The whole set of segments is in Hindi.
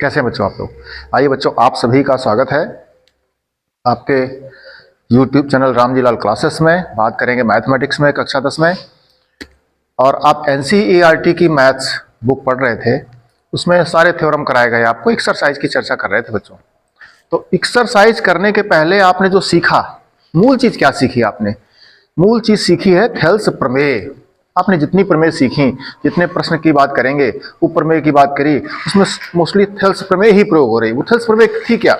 कैसे हैं बच्चों आप लोग। आइए बच्चों, आप सभी का स्वागत है आपके YouTube चैनल रामजीलाल क्लासेस में। बात करेंगे मैथमेटिक्स में, कक्षा 10 में। और आप NCERT की मैथ्स बुक पढ़ रहे थे, उसमें सारे थ्योरम कराए गए। आपको एक्सरसाइज की चर्चा कर रहे थे बच्चों। तो एक्सरसाइज करने के पहले आपने जो सीखा, मूल चीज क्या सीखी आपने? मूल चीज सीखी है थेल्स प्रमेय। आपने जितनी प्रमेय सीखी, जितने प्रश्न की बात करेंगे, वो प्रमेय की बात करी, उसमें मोस्टली थेल्स प्रमेय ही प्रयोग हो रही। वो थेल्स प्रमेय थी क्या,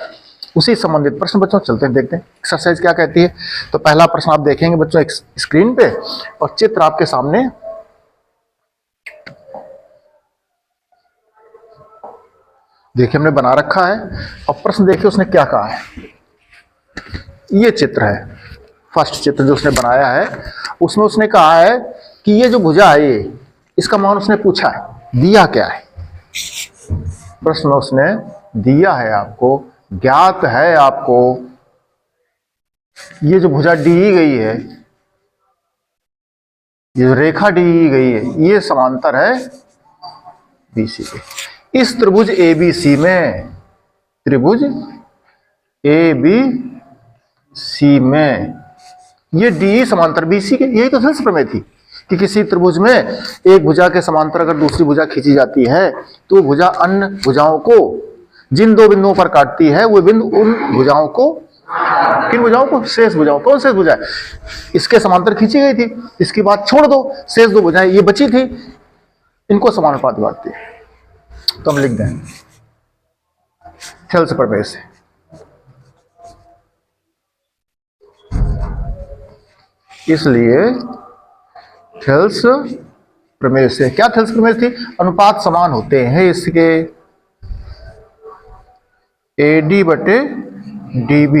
उसी संबंधित प्रश्न बच्चों चलते हैं, देखते हैं एक्सरसाइज क्या कहती है। तो पहला प्रश्न आप देखेंगे बच्चों एक स्क्रीन पे, और चित्र आपके सामने देखिए हमने बना रखा है। और प्रश्न देखिए उसने क्या कहा है। ये चित्र है, फर्स्ट चित्र जो उसने बनाया है, उसमें उसने कहा है कि ये जो भुजा है, ये इसका मान उसने पूछा है, दिया क्या है। प्रश्न उसने दिया है आपको, ज्ञात है आपको, ये जो भुजा दी गई है, ये जो रेखा दी गई है, ये समांतर है BC के। इस त्रिभुज ABC में, त्रिभुज ABC में ये DE समांतर BC के। यही तो थेल्स प्रमेय थी कि किसी त्रिभुज में एक भुजा के समांतर अगर दूसरी भुजा खींची जाती है, तो भुजा अन्य भुजाओं को जिन दो बिंदुओं पर काटती है, वो बिंदु उन भुजाओं को, किन भुजाओं को? शेष भुजाओं। कौन शेष भुजा? इसके समांतर खींची गई थी, इसकी बात छोड़ दो, शेष दो भुजाएं ये बची थी, इनको समानुपात बांटती है। तो हम लिख दें थेल्स प्रमेय से। इसलिए थेल्स प्रमेय से, क्या थेल्स प्रमेय थी? अनुपात समान होते हैं इसके, AD बटे DB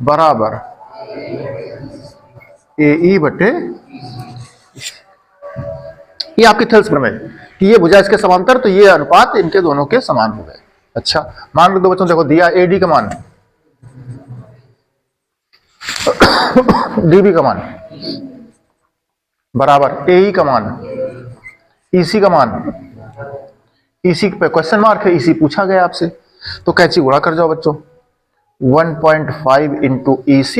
बराबर AE बटे, ये आपकी थेल्स प्रमेय कि ये भुजा इसके समांतर, तो ये अनुपात इनके दोनों के समान हो गए। अच्छा, मान लो दो बच्चों, देखो दिया AD का मान, DB का मान बराबर AE का मान, EC का मान। EC पे क्वेश्चन मार्क है, EC पूछा गया आपसे, तो कैंची गुणा कर जाओ बच्चों। 1.5 into EC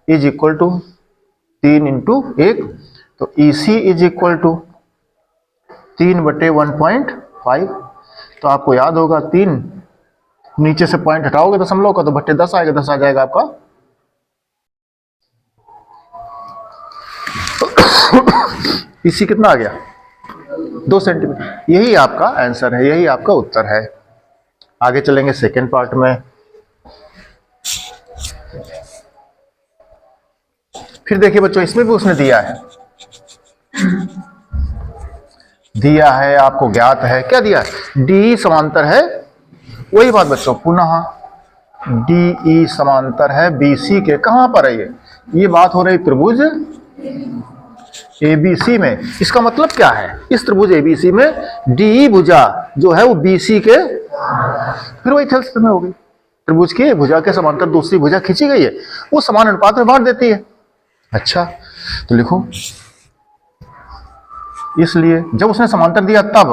is equal to 3 into 1, तो EC इज इक्वल टू 3 बटे 1.5। तो आपको याद होगा 3, नीचे से पॉइंट हटाओगे दशमलव का, तो बटे 10 आएगा, 10 आ जाएगा आपका। EC कितना आ गया? 2 सेंटीमीटर। यही आपका आंसर है, यही आपका उत्तर है। आगे चलेंगे सेकेंड पार्ट में। फिर देखिए बच्चों, इसमें भी उसने दिया है, दिया है आपको, ज्ञात है। क्या दिया है? DE समांतर है, वही बात बच्चों, पुनः DE समांतर है BC के। कहां पर है ये बात हो रही त्रिभुज ABC में। इसका मतलब क्या है? इस त्रिभुज ABC में DE भुजा जो है वो BC के, फिर वही थेल्स प्रमेय हो गई। त्रिभुज की भुजा के समांतर दूसरी भुजा खींची गई है, वो समान अनुपात में बांट देती है। अच्छा, तो लिखो, इसलिए जब उसने समांतर दिया तब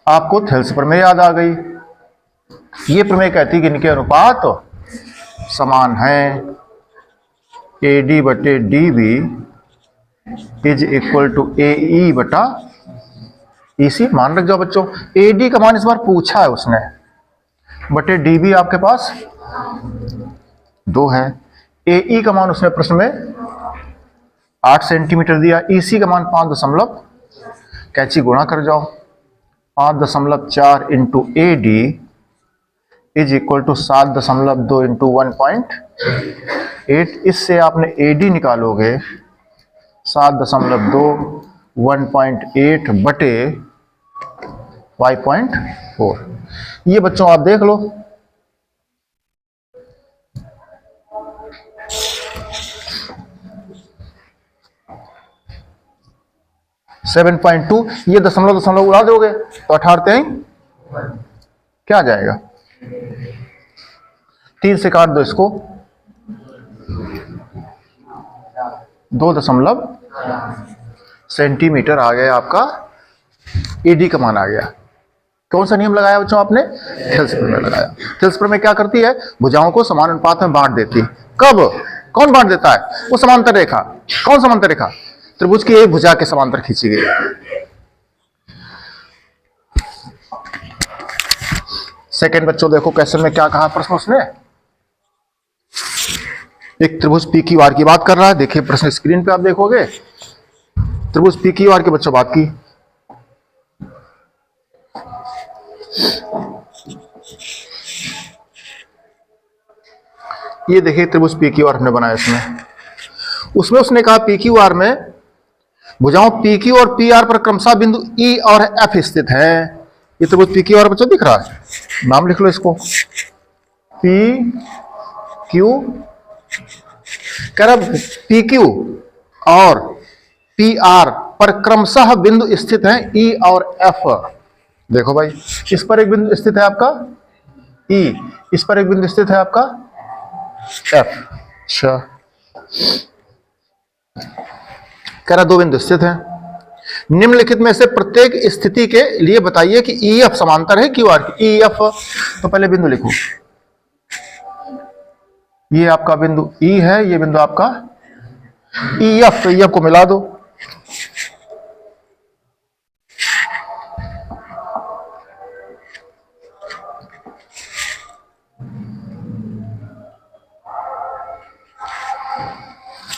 आपको थेल्स प्रमेय याद आ गई। ये प्रमेय कहती है कि इनके अनुपात समान है। AD बटे DB is equal to AE बटा EC। मान रख जाओ बच्चों, AD का मान इस बार पूछा है उसने, बटे DB आपके पास 2 है। AE का मान उसने प्रश्न में 8 सेंटीमीटर दिया। EC का मान 5 कैंची गुणा कर जाओ, 5.4 into AD is equal to 7.2 into 1.8। इससे आपने AD निकालोगे 7.2, 1.8 बटे 5.4। ये बच्चों आप देख लो, सेवन 7.2, ये दशमलव उड़ा दोगे तो 18 क्या आ जाएगा? 3 से काट दो इसको, 2 सेंटीमीटर आ गया आपका, AD का मान आ गया। कौन सा नियम लगाया बच्चों आपने? थेल्स प्रमेय लगाया। थेल्स प्रमेय क्या करती है? भुजाओं को समान अनुपात में बांट देती है। कब? कौन बांट देता है? वो समांतर रेखा। कौन समांतर रेखा? त्रिभुज की एक भुजा के समांतर खींची गई। सेकंड बच्चों देखो क्वेश्चन में क्या कहा प्रश्न उसने। एक त्रिभुज पी क्यू आर की बात कर रहा है। देखिए प्रश्न स्क्रीन पे आप देखोगे। त्रिभुज पी क्यू आर की बच्चों बात की। ये देखिए त्रिभुज पी क्यू आर हमने बनाया उसमें उसने कहा पी क्यू आर में भुजाओं पी क्यू और पी आर पर क्रमशः बिंदु ई और एफ स्थित है। ये त्रिभुज पी क्यू आर बच्चों दिख रहा है, नाम लिख लो इसको। पी क्यू कह रहा पी क्यू और पी आर पर क्रमशः बिंदु स्थित है ई और एफ। देखो भाई, इस पर एक बिंदु स्थित है आपका ई, इस पर एक बिंदु स्थित है आपका एफ। अच्छा, कह रहा दो बिंदु स्थित हैं। निम्नलिखित में से प्रत्येक स्थिति के लिए बताइए कि ई एफ समांतर है क्यू आर की। ई एफ तो पहले बिंदु लिखो, ये आपका बिंदु ई है, ये बिंदु आपका ई एफ, तो ई एफ को मिला दो।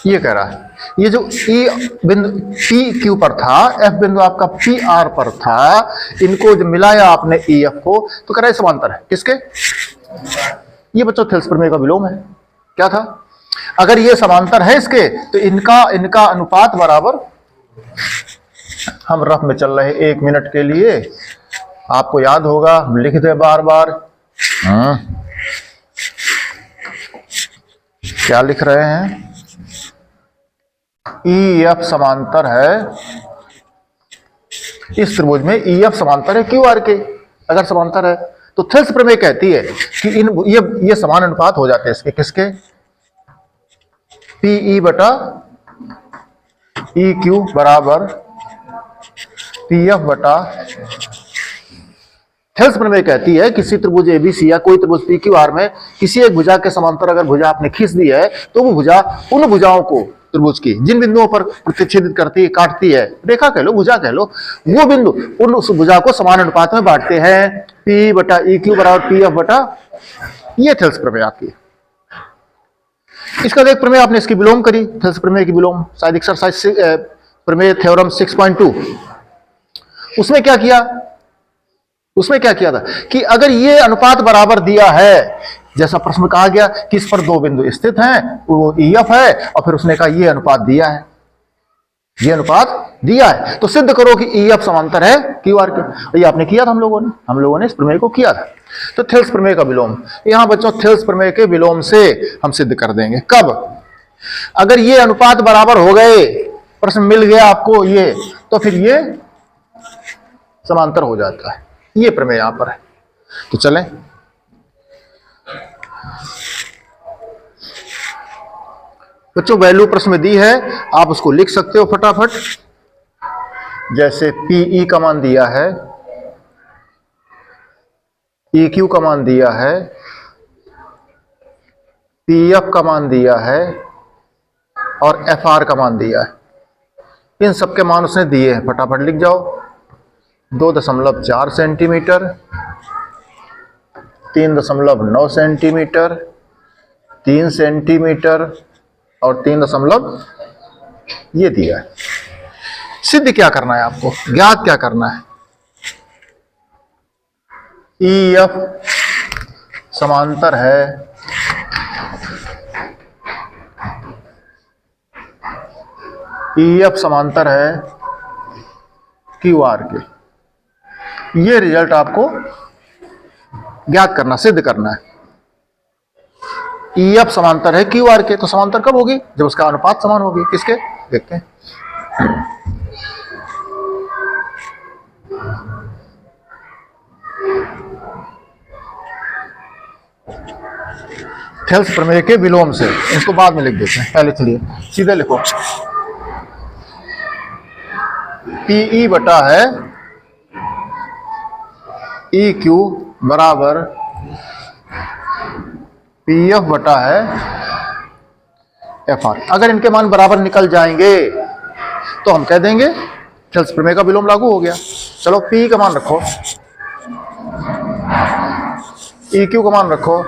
ये कह रहा है ये जो ई बिंदु पी क्यू पर था, एफ बिंदु आपका पी आर पर था, इनको जब मिलाया आपने ई एफ को तो कह रहा है समांतर है। किसके? ये बच्चों थेल्स प्रमेय का विलोम है। क्या था? अगर ये समांतर है इसके तो इनका अनुपात बराबर, हम रफ में चल रहे 1 मिनट के लिए, आपको याद होगा हम लिख दे बार बार। क्या लिख रहे हैं? ई एफ समांतर है, इस त्रिभुज में ई एफ समांतर है क्यू आर के। अगर समांतर है तो थेल्स प्रमेय कहती है कि ये समान अनुपात हो जाते हैं इसके। किसके? पी ई बटा ई क्यू बराबर पी एफ बटा। थेल्स प्रमेय कहती है किसी त्रिभुज एबीसी या कोई त्रिभुज पी क्यू आर में किसी एक भुजा के समांतर अगर भुजा आपने खींच दी है तो वो भुजा उन भुजाओं को त्रिभुज की जिन बिंदुओं पर प्रतिच्छेदित करती है, काटती है, रेखा कह लो, भुजा कह लो, वो बिंदु उन उस भुजा को समान अनुपात में बांटते हैं। पी बटा ई क्यू बराबर पी एफ बटा। ये थेल्स प्रमेय आपकी। इसका एक प्रमेय आपने इसकी विलोम करी, थेल्स प्रमेय की विलोम, शायद एक्सरसाइज प्रमेय थ्योरम 6.2। उसमें क्या किया था कि अगर ये अनुपात बराबर दिया है, जैसा प्रश्न कहा गया कि इस पर दो बिंदु स्थित हैं, वो ई एफ है, और फिर उसने कहा ये अनुपात दिया है, ये अनुपात दिया है, तो सिद्ध करो कि ई एफ समांतर है क्यू आर के। ये आपने किया था, हम लोगों ने इस प्रमेय को किया था। तो थेल्स प्रमेय का विलोम यहां बच्चों, थेल्स प्रमेय के विलोम से हम सिद्ध कर देंगे। कब? अगर ये अनुपात बराबर हो गए, प्रश्न मिल गया आपको ये, तो फिर ये समांतर हो जाता है। ये प्रमेय यहां पर है। तो चलें, बच्चों वैल्यू प्रश्न में दी है, आप उसको लिख सकते हो फटाफट। जैसे पीई का मान दिया है, ई क्यू का मान दिया है, पी एफ का मान दिया है और एफ आर का मान दिया है। इन सबके मान उसने दिए हैं, फटाफट लिख जाओ। 2.4 सेंटीमीटर, 3.9 सेंटीमीटर, 3 सेंटीमीटर और 3 ये दिया है। सिद्ध क्या करना है आपको, ज्ञात क्या करना है? ई एफ समांतर है समांतर है क्यू आर के। ये रिजल्ट आपको ज्ञात करना, सिद्ध करना है। ई एफ समांतर है क्यू आर के, तो समांतर कब होगी? जब उसका अनुपात समान होगी। किसके? देखते हैं। थेल्स प्रमेय के विलोम से, इसको बाद में लिख देते हैं, पहले चलिए सीधे लिखो। पीई बटा है ई क्यू बराबर पी एफ बटा है एफ आर। अगर इनके मान बराबर निकल जाएंगे तो हम कह देंगे थेल्स प्रमेय का विलोम लागू हो गया। चलो पी का मान रखो, ई क्यू का मान रखो,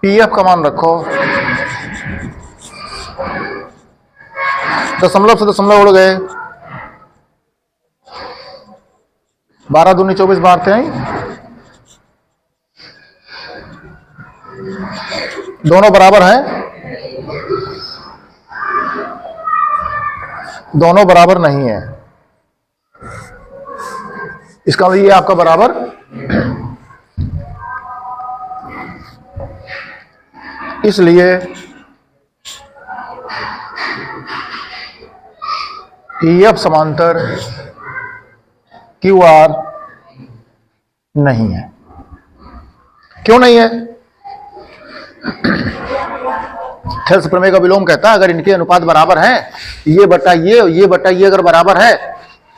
पी एफ का मान रखो, दशमलव से दशमलव उड़ गए, 12 दूनी 24 बारते हैं, दोनों बराबर हैं, दोनों बराबर नहीं है। इसका मतलब ये आपका बराबर इसलिए EF समांतर QR नहीं है। क्यों नहीं है? थेल्स प्रमेय का विलोम कहता है अगर इनके अनुपात बराबर हैं, ये बटा ये अगर बराबर है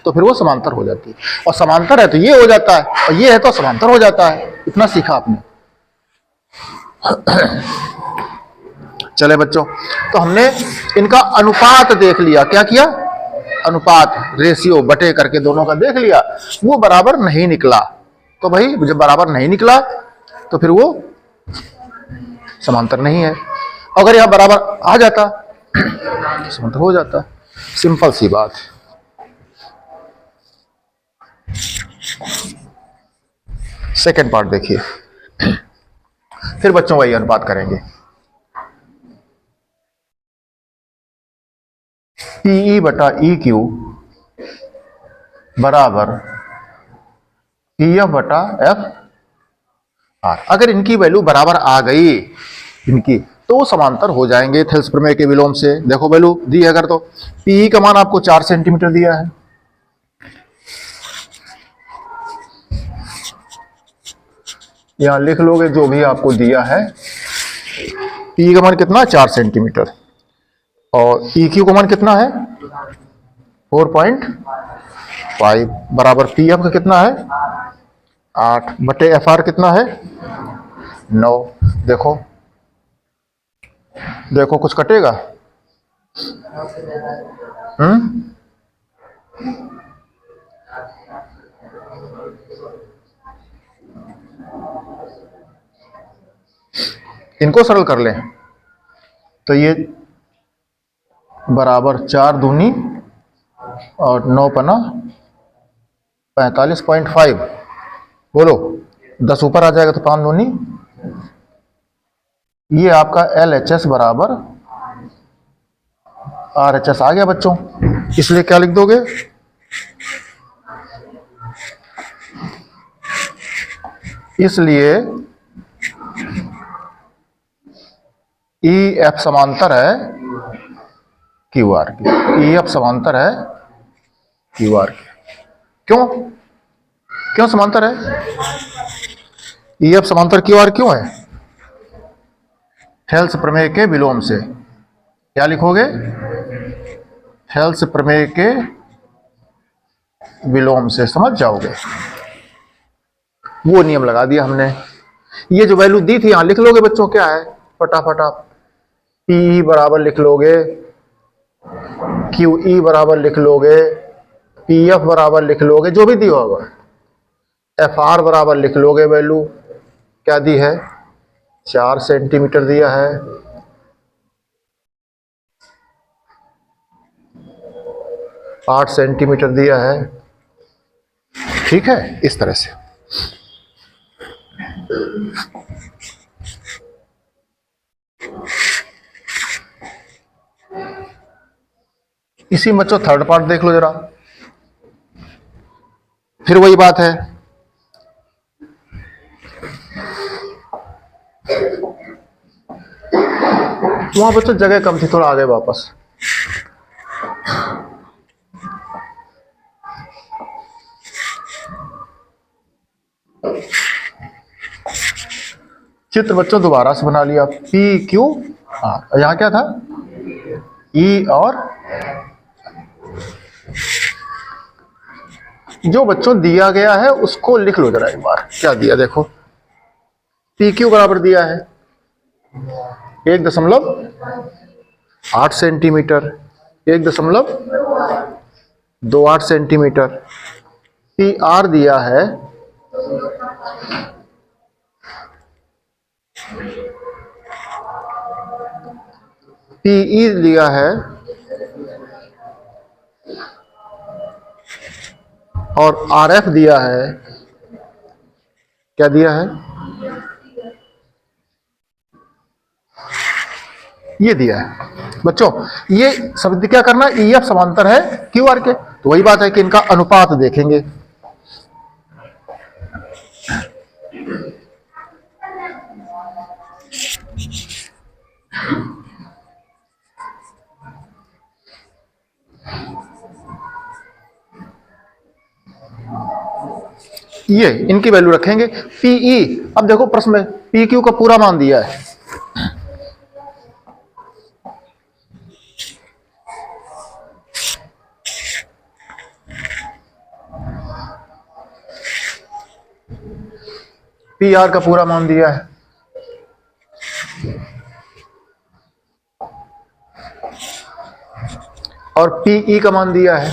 तो फिर वो समांतर हो जाती है, और समांतर है तो ये हो जाता है, और ये है तो समांतर हो जाता है। इतना सीखा आपने। चले बच्चों, तो हमने इनका अनुपात देख लिया। क्या किया? अनुपात, रेशियो बटे करके दोनों का देख लिया, वो बराबर नहीं निकला। तो भाई जब बराबर नहीं निकला तो फिर वो समांतर नहीं है। अगर यह बराबर आ जाता तो समांतर हो जाता। सिंपल सी बात। सेकेंड पार्ट देखिए, फिर बच्चों वही अनुपात करेंगे। पीई बटा ई क्यू बराबर पी एफ बटा एफ आर। अगर इनकी वैल्यू बराबर आ गई इनकी, तो वो समांतर हो जाएंगे थेल्स प्रमेय के विलोम से। देखो वैल्यू दी है अगर, तो पीई का मान आपको 4 सेंटीमीटर दिया है, यहां लिख लोगे जो भी आपको दिया है। पी का मान कितना? 4 सेंटीमीटर। और ई क्यू का मान कितना है? 4.5 बराबर पी एफ का कितना है? 8 बटे एफ आर कितना है? 9। देखो देखो कुछ कटेगा? इनको सरल कर लें तो ये बराबर 4 दूनी और 9 पना 45.5। बोलो 10 ऊपर आ जाएगा तो 5 दूनी। ये आपका LHS बराबर RHS आ गया बच्चों। इसलिए क्या लिख दोगे? इसलिए EF समांतर है QR के। EF समांतर है QR के। क्यों समांतर है? EF समांतर QR क्यों है? थेल्स प्रमेय के विलोम से। क्या लिखोगे? थेल्स प्रमेय के विलोम से, समझ जाओगे। वो नियम लगा दिया हमने। ये जो वैल्यू दी थी यहां लिख लोगे बच्चों, क्या है? फटाफट आप PE बराबर लिख लोगे, QE बराबर लिख लोगे, PF बराबर लिख लोगे, जो भी दिया होगा। FR बराबर लिख लोगे। वैल्यू क्या दी है? 4 सेंटीमीटर दिया है। आठ सेंटीमीटर दिया है। ठीक है, इस तरह से। इसी में बच्चों थर्ड पार्ट देख लो जरा। फिर वही बात है, वहां बच्चों जगह कम थी, थोड़ा आगे वापस। चित्र बच्चों दोबारा से बना लिया। पी क्यू आर, यहां क्या था? ई और जो बच्चों दिया गया है उसको लिख लो जरा एक बार। क्या दिया देखो, पी क्यू बराबर दिया है 1.8 सेंटीमीटर, 1.28 सेंटीमीटर। पी आर दिया है पीई दिया है और आरएफ दिया है। क्या दिया है? ये दिया है बच्चों। ये शब्द क्या करना, ईएफ समांतर है क्यू आर के, तो वही बात है कि इनका अनुपात देखेंगे। ये इनकी वैल्यू रखेंगे। पीई, अब देखो प्रश्न में पी क्यू का पूरा मान दिया है, पी आर का पूरा मान दिया है, और पीई का मान दिया है,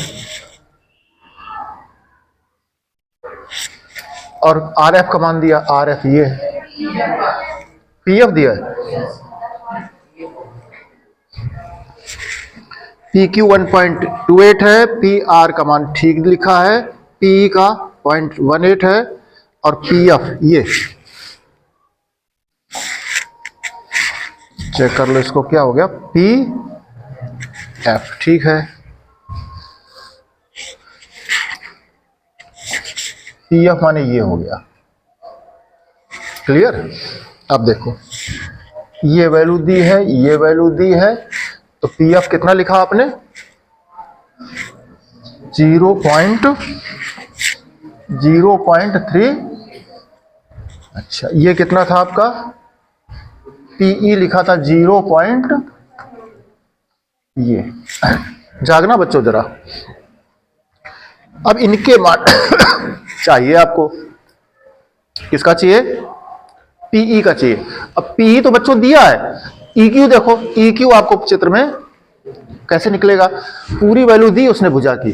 और आरएफ का मान दिया। आरएफ ये है, पीएफ दिया है, पी क्यू 1.28 है, पी आर का मान ठीक लिखा है, पीई का 0.18 है, और पीएफ ये चेक कर लो इसको, क्या हो गया, पी एफ। ठीक है, पी एफ माने ये हो गया। क्लियर? अब देखो ये वैल्यू दी है, ये वैल्यू दी है, तो पी एफ कितना लिखा आपने, 0.3। अच्छा, ये कितना था आपका, पीई लिखा था 0. ये जागना बच्चों जरा। अब इनके मान चाहिए आपको, किसका चाहिए, पीई का चाहिए। अब पीई तो बच्चों दिया है, ईक्यू देखो, ईक्यू आपको चित्र में कैसे निकलेगा, पूरी वैल्यू दी उसने भुजा की,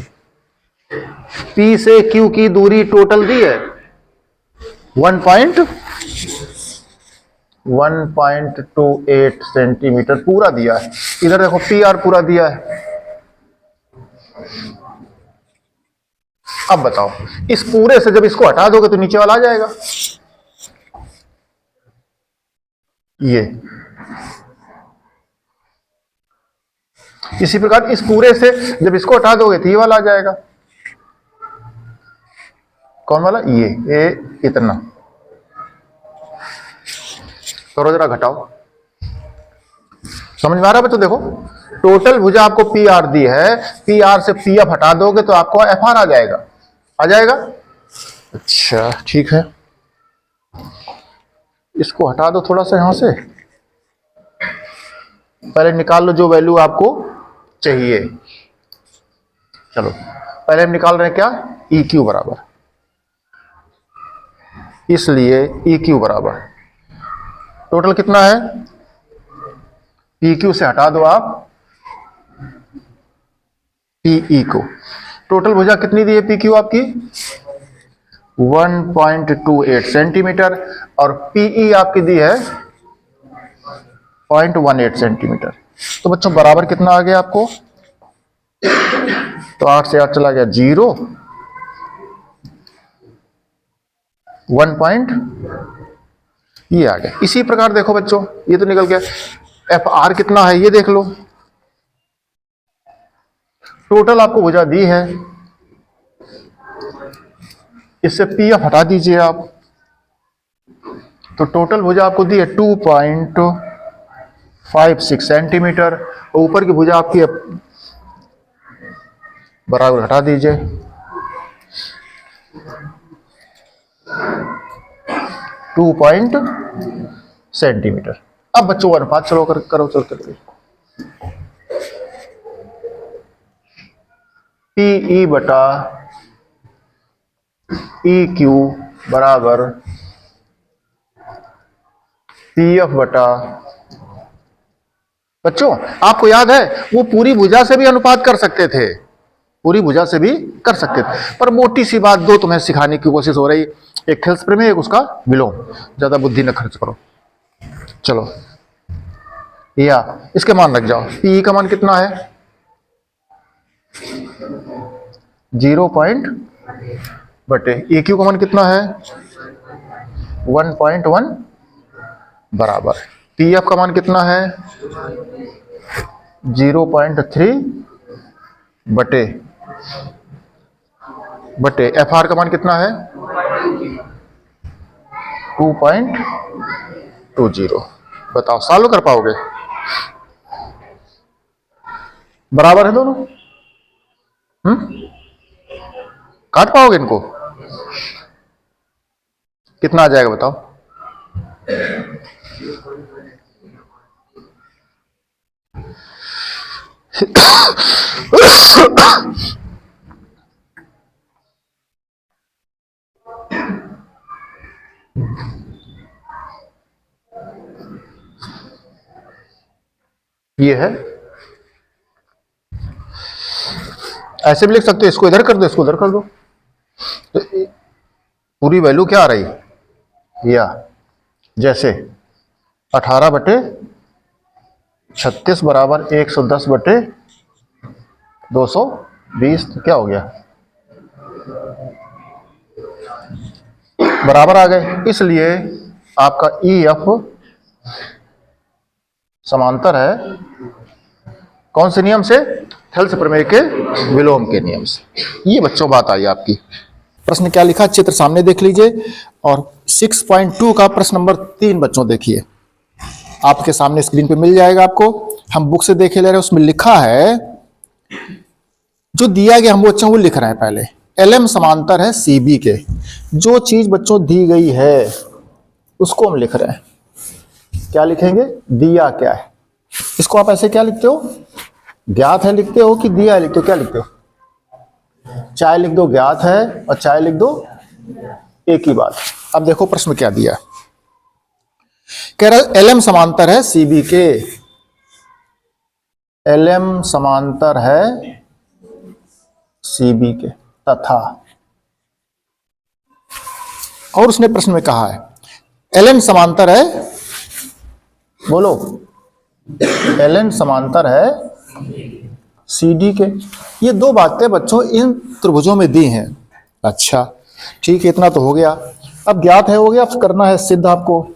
पी से क्यू की दूरी टोटल दी है 1.28 सेंटीमीटर पूरा दिया है। इधर देखो पी आर पूरा दिया है। अब बताओ, इस पूरे से जब इसको हटा दोगे तो नीचे वाला आ जाएगा, ये। इसी प्रकार इस पूरे से जब इसको हटा दोगे तो ये वाला आ जाएगा। कौन वाला, ये इतना। करो जरा, घटाओ। समझ में आ रहा है बच्चों? देखो टोटल भुजा आपको पी आर दी है, पी आर से पी एफ हटा दोगे तो आपको एफ आर आ जाएगा, आ जाएगा। अच्छा ठीक है, इसको हटा दो थोड़ा सा यहां से, पहले निकाल लो जो वैल्यू आपको चाहिए। चलो पहले हम निकाल रहे हैं क्या, ई क्यू बराबर, इसलिए ई क्यू बराबर टोटल कितना है, पी क्यू से हटा दो आप पीई को, टोटल भुजा कितनी दी है पी क्यू आपकी 1.28 सेंटीमीटर, और पीई आपकी दी है 0.18 सेंटीमीटर। तो बच्चों बराबर कितना आ गया आपको, तो 8 से 8 चला गया 0, 1. ये आ गया। इसी प्रकार देखो बच्चों, ये तो निकल गया, एफ आर कितना है ये देख लो, टोटल आपको भुजा दी है, इससे पी एफ हटा दीजिए आप, तो टोटल भुजा आपको दी है 2.56 सेंटीमीटर, ऊपर की भुजा आपकी बराबर हटा दीजिए, 2 सेंटीमीटर। अब बच्चों अनुपात चलो करो चल करके, पीई बटा ई क्यू बराबर पी एफ बटा, बच्चों आपको याद है वो पूरी भुजा से भी अनुपात कर सकते थे, पूरी भुजा से भी कर सकते थे, पर मोटी सी बात दो तुम्हें सिखाने की कोशिश हो रही, एक थेल्स प्रमेय एक उसका विलोम, ज्यादा बुद्धि न खर्च करो। चलो या इसके मान रख जाओ, पी का मान कितना है 0 पॉइंट बटे ए क्यू का मान कितना है 1.1 बराबर पी एफ का मान कितना है 0.3 बटे एफ आर का मान कितना है 2.20। बताओ सॉल्व कर पाओगे? बराबर है दोनों? काट पाओगे इनको? कितना आ जाएगा बताओ? ये है, ऐसे भी लिख सकते हो, इसको इधर कर दो इसको उधर कर दो, तो पूरी वैल्यू क्या आ रही या जैसे 18 बटे 36 बराबर 110 बटे 220, तो क्या हो गया बराबर आ गए। इसलिए आपका ई एफ समांतर है कौन से नियम से? थेल्स प्रमेय के विलोम के नियम से। ये बच्चों बात आई आपकी। प्रश्न क्या लिखा चित्र सामने देख लीजिए, और 6.2 का प्रश्न नंबर 3 बच्चों देखिए, आपके सामने स्क्रीन पे मिल जाएगा आपको, हम बुक से देखे ले रहे हैं, उसमें लिखा है जो दिया गया हम बच्चों वो लिख रहे हैं पहले, एल समांतर है सी बी के। जो चीज बच्चों दी गई है उसको हम लिख रहे हैं, क्या लिखेंगे? दिया क्या है। इसको आप ऐसे क्या लिखते हो? ज्ञात है लिखते हो कि दिया है लिखते हो? क्या लिखते हो? चाहे लिख दो ज्ञात है और चाहे लिख दो एक ही बात। अब देखो प्रश्न क्या दिया, कह रहा एल एम समांतर है सी बी के, एल एम समांतर है सी बी के तथा, और उसने प्रश्न में कहा है एल एन समांतर है, बोलो, एल एन समांतर है सी डी के। ये दो बातें बच्चों इन त्रिभुजों में दी हैं। अच्छा ठीक है, इतना तो हो गया। अब ज्ञात है हो गया, अब करना है सिद्ध, आपको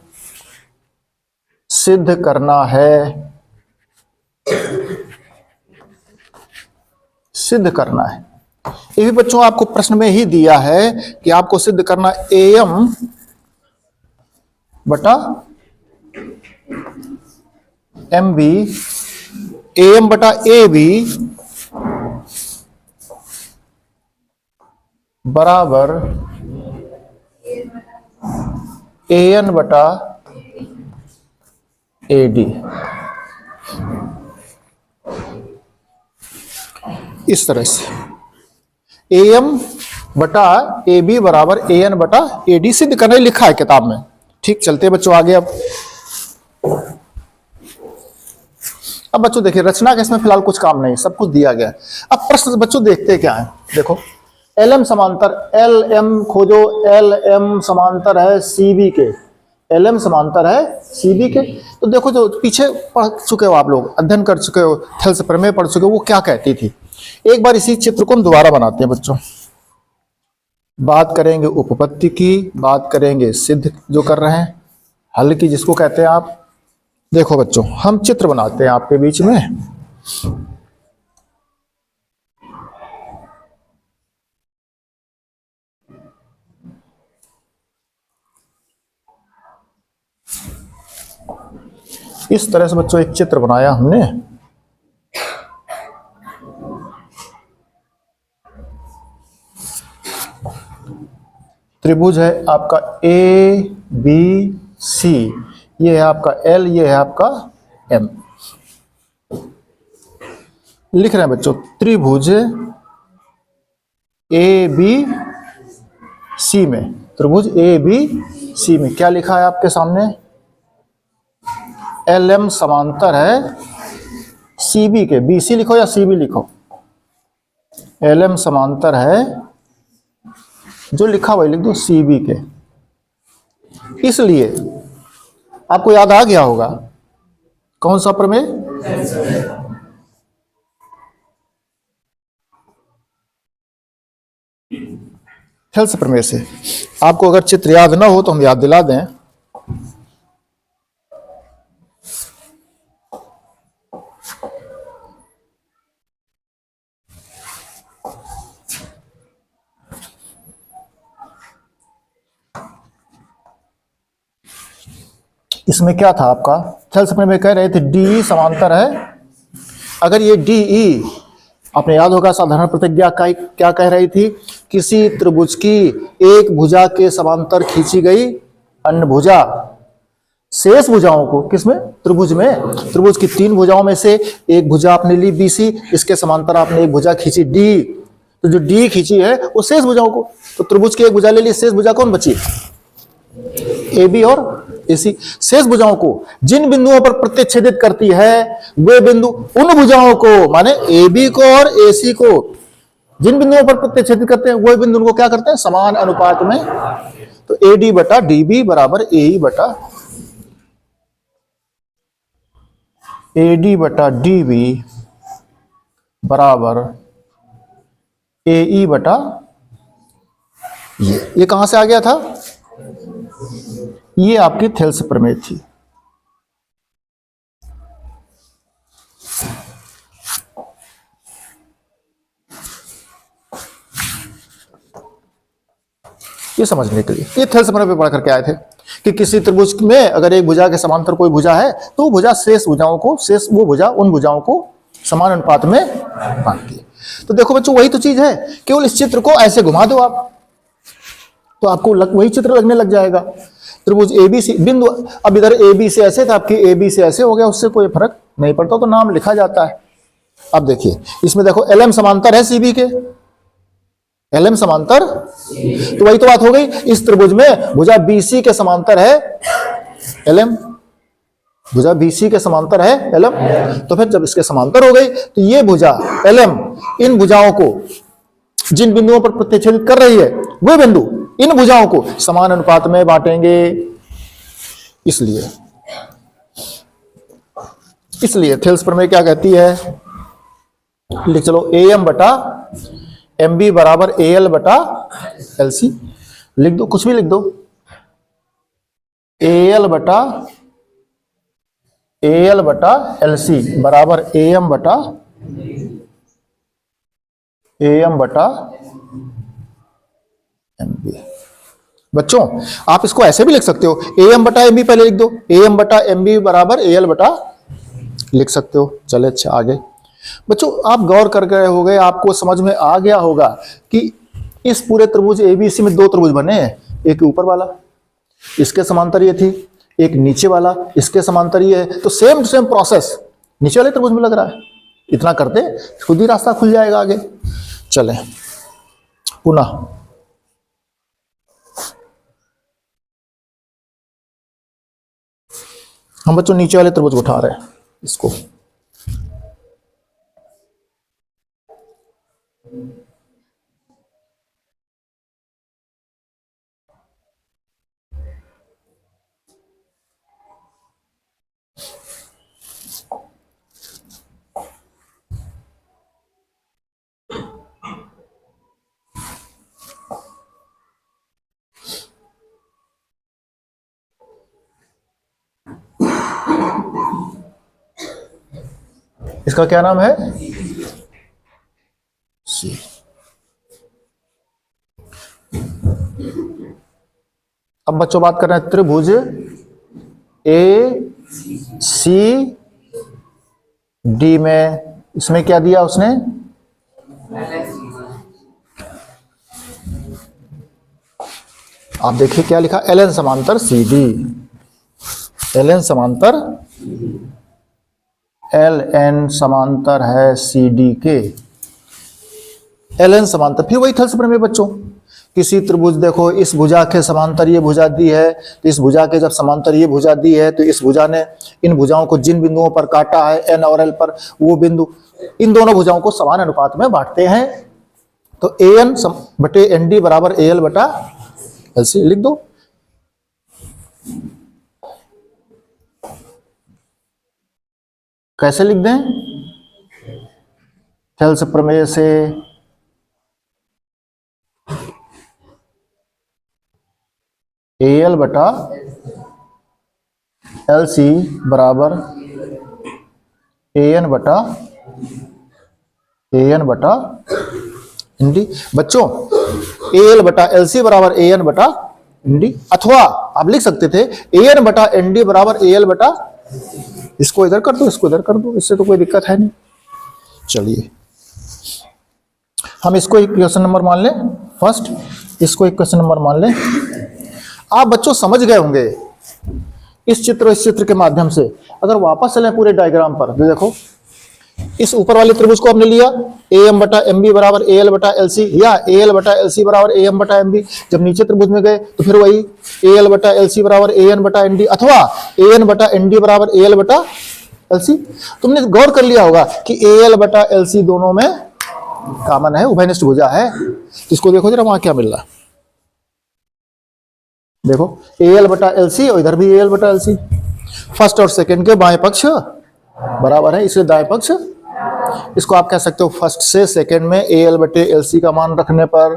सिद्ध करना है, सिद्ध करना है। ये भी बच्चों आपको प्रश्न में ही दिया है कि आपको सिद्ध करना ए एम बटा एम बी, ए एम बटा ए बी बराबर ए एन बटा ए डी। इस तरह से ए एम बटा ए बी बराबर ए एन बटा ए डी सिद्ध करने लिखा है किताब में। ठीक, चलते बच्चों आगे। अब बच्चों देखिए रचना के इसमें फिलहाल कुछ काम नहीं, सब कुछ दिया गया है। अब प्रश्न बच्चों देखते क्या है, देखो एल एम समांतर, एल एम खोजो, एल एम समांतर है सी बी के, एल एम समांतर है सी बी के। तो देखो जो पीछे पढ़ चुके हो आप लोग, अध्ययन कर चुके हो, थेल्स प्रमेय पढ़ चुके हो, वो क्या कहती थी। एक बार इसी चित्र को हम दोबारा बनाते हैं बच्चों। बात करेंगे उपपत्ति की, बात करेंगे सिद्ध जो कर रहे हैं, हल की जिसको कहते हैं आप। देखो बच्चों हम चित्र बनाते हैं आपके बीच में। इस तरह से बच्चों एक चित्र बनाया हमने। त्रिभुज है आपका ए बी सी, ये है आपका एल, ये है आपका एम। लिख रहे हैं बच्चों त्रिभुज ए बी सी में, त्रिभुज ए बी सी में क्या लिखा है आपके सामने, एल एम समांतर है सी बी के, बी सी लिखो या सी बी लिखो, एल एम समांतर है, जो लिखा हुआ लिख दो सी बी के। इसलिए आपको याद आ गया होगा कौन सा प्रमेय, हेल्स प्रमेय से। आपको अगर चित्र याद ना हो तो हम याद दिला दें। इसमें क्या था आपका, हेल्स प्रमेय में कह रहे थे डी समांतर है, अगर ये डी ई, आपने याद होगा साधारण प्रतिज्ञा का क्या कह रही थी, किसी त्रिभुज की एक भुजा के समांतर खींची गई अन्य भुजा शेष भुजाओं को, किसमें, त्रिभुज में, त्रिभुज की 3 भुजाओं में से एक भुजा आपने ली बीसी, इसके समांतर आपने एक भुजा खींची डी, तो जो डी खींची है वो शेष भुजाओं को, तो त्रिभुज की एक भुजा ले ली, शेष भुजा कौन बची, ए बी और एसी। शेष भुजाओं को जिन बिंदुओं पर प्रतिच्छेदित करती है वे बिंदु उन भुजाओं को, माने ए बी को और एसी को जिन बिंदुओं पर प्रतिच्छेदित करते हैं वो बिंदु उनको क्या करते हैं, समान अनुपात में, तो ए डी बटा डी बी बराबर ए ई बटा ए डी बटा डी बी बराबर ए ई बटा, ये कहां से आ गया था, ये आपकी थेल्स प्रमेय थी। ये समझने के लिए ये थेल्स प्रमेय पे पढ़ करके आए थे कि किसी त्रिभुज में अगर एक भुजा के समांतर कोई भुजा है तो भुजा शेष भुजाओं को, शेष वो भुजा उन भुजाओं को समान अनुपात में बांटती है। तो देखो बच्चों वही तो चीज है, केवल इस चित्र को ऐसे घुमा दो आप तो आपको वही चित्र लगने लग जाएगा। त्रिभुज ए बी सी बिंदु, अब इधर ए बी से ऐसे था, आपकी ए बी से ऐसे हो गया, उससे कोई फर्क नहीं पड़ता, तो नाम लिखा जाता है। अब देखिए इसमें देखो एल एम समांतर है सी बी के, एल एम समांतर, तो वही तो बात हो गई, इस त्रिभुज में भुजा बी सी के समांतर है एल एम, भुजा बी सी के समांतर है एल एम, तो फिर जब इसके समांतर हो गई तो ये भुजा एल एम इन भुजाओं को जिन बिंदुओं पर प्रतिच्छेदित कर रही है वे बिंदु इन भुजाओं को समान अनुपात में बांटेंगे। इसलिए थेल्स प्रमेय क्या कहती है, लिख चलो ए एम बटा एम बी बराबर ए एल बटा एल सी, लिख दो, कुछ भी लिख दो, ए एल बटा एल सी बराबर ए एम बटा एम बी। बच्चों आप इसको ऐसे भी लिख सकते हो, ए एम बटा एम बी पहले लिख दो, ए एम बटा एम बी बराबर ए एल बटा लिख सकते हो। चले अच्छा आगे बच्चों, आप गौर कर गए हो गए, आपको समझ में आ गया होगा कि इस पूरे त्रिभुज एबीसी में 2 त्रिभुज बने हैं, एक ऊपर वाला इसके समांतर ये थी, एक नीचे वाला इसके समांतर ये है, तो सेम टू सेम प्रोसेस नीचे वाले त्रिभुज में लग रहा है। इतना करते खुद ही रास्ता खुल जाएगा आगे। चले पुनः हम बच्चों नीचे वाले त्रिभुज उठा रहे हैं इसको, इसका क्या नाम है, सी। अब बच्चों बात कर रहे हैं त्रिभुज ए सी डी में, इसमें क्या दिया उसने, आप देखिए क्या लिखा, एल एन समांतर सी डी, एल एन समांतर, एल एन समांतर है सी डी के, एल एन समांतर, फिर वही थेल्स प्रमेय बच्चों, किसी त्रिभुज, देखो इस भुजा के समांतर ये भुजा दी है, तो इस भुजा के जब समांतर ये भुजा दी है तो इस भुजा ने इन भुजाओं को जिन बिंदुओं पर काटा है एन और एल पर, वो बिंदु इन दोनों भुजाओं को समान अनुपात में बांटते हैं। तो ए एन बटे एन डी बराबर ए एल बटा एल सी लिख दो। कैसे लिख दें? थेल्स प्रमेय से ए एल बटा एल सी बराबर ए एन बटा एन डी। बच्चों ए एल बटा एल सी बराबर ए एन बटा एन डी, अथवा आप लिख सकते थे ए एन बटा एन डी बराबर ए एल बटा, इसको इधर कर दो, इसको इधर कर दो, इससे तो कोई दिक्कत है नहीं। चलिए हम इसको एक क्वेश्चन नंबर मान लें, फर्स्ट इसको एक क्वेश्चन नंबर मान लें। आप बच्चों समझ गए होंगे इस चित्र के माध्यम से। अगर वापस चलें पूरे डायग्राम पर, तो देखो इस ऊपर वाले त्रिभुज को हमने लिया ए एम बटा एम बी बराबर ए एल बटा एल सी, या ए एल बटा एल सी बराबर ए एम बटा एम बी। जब नीचे त्रिभुज में गए तो फिर वही ए एल बटा एल सी बराबर ए एन बटा एन डी, अथवा ए एन बटा एन डी बराबर ए एल बटा एल सी। तुमने गौर कर लिया होगा कि ए एल बटा एल सी दोनों में कॉमन है, उभयनिष्ठ भुजा है। इसको देखो जरा वहां क्या मिल रहा है, देखो ए एल बटा एल सी और इधर भी ए एल बटा एल सी। फर्स्ट और सेकंड के बाएं पक्ष बराबर है, इसलिए दाएं पक्ष। इसको आप कह सकते हो फर्स्ट से सेकंड में ए एल बटे एल सी का मान रखने पर,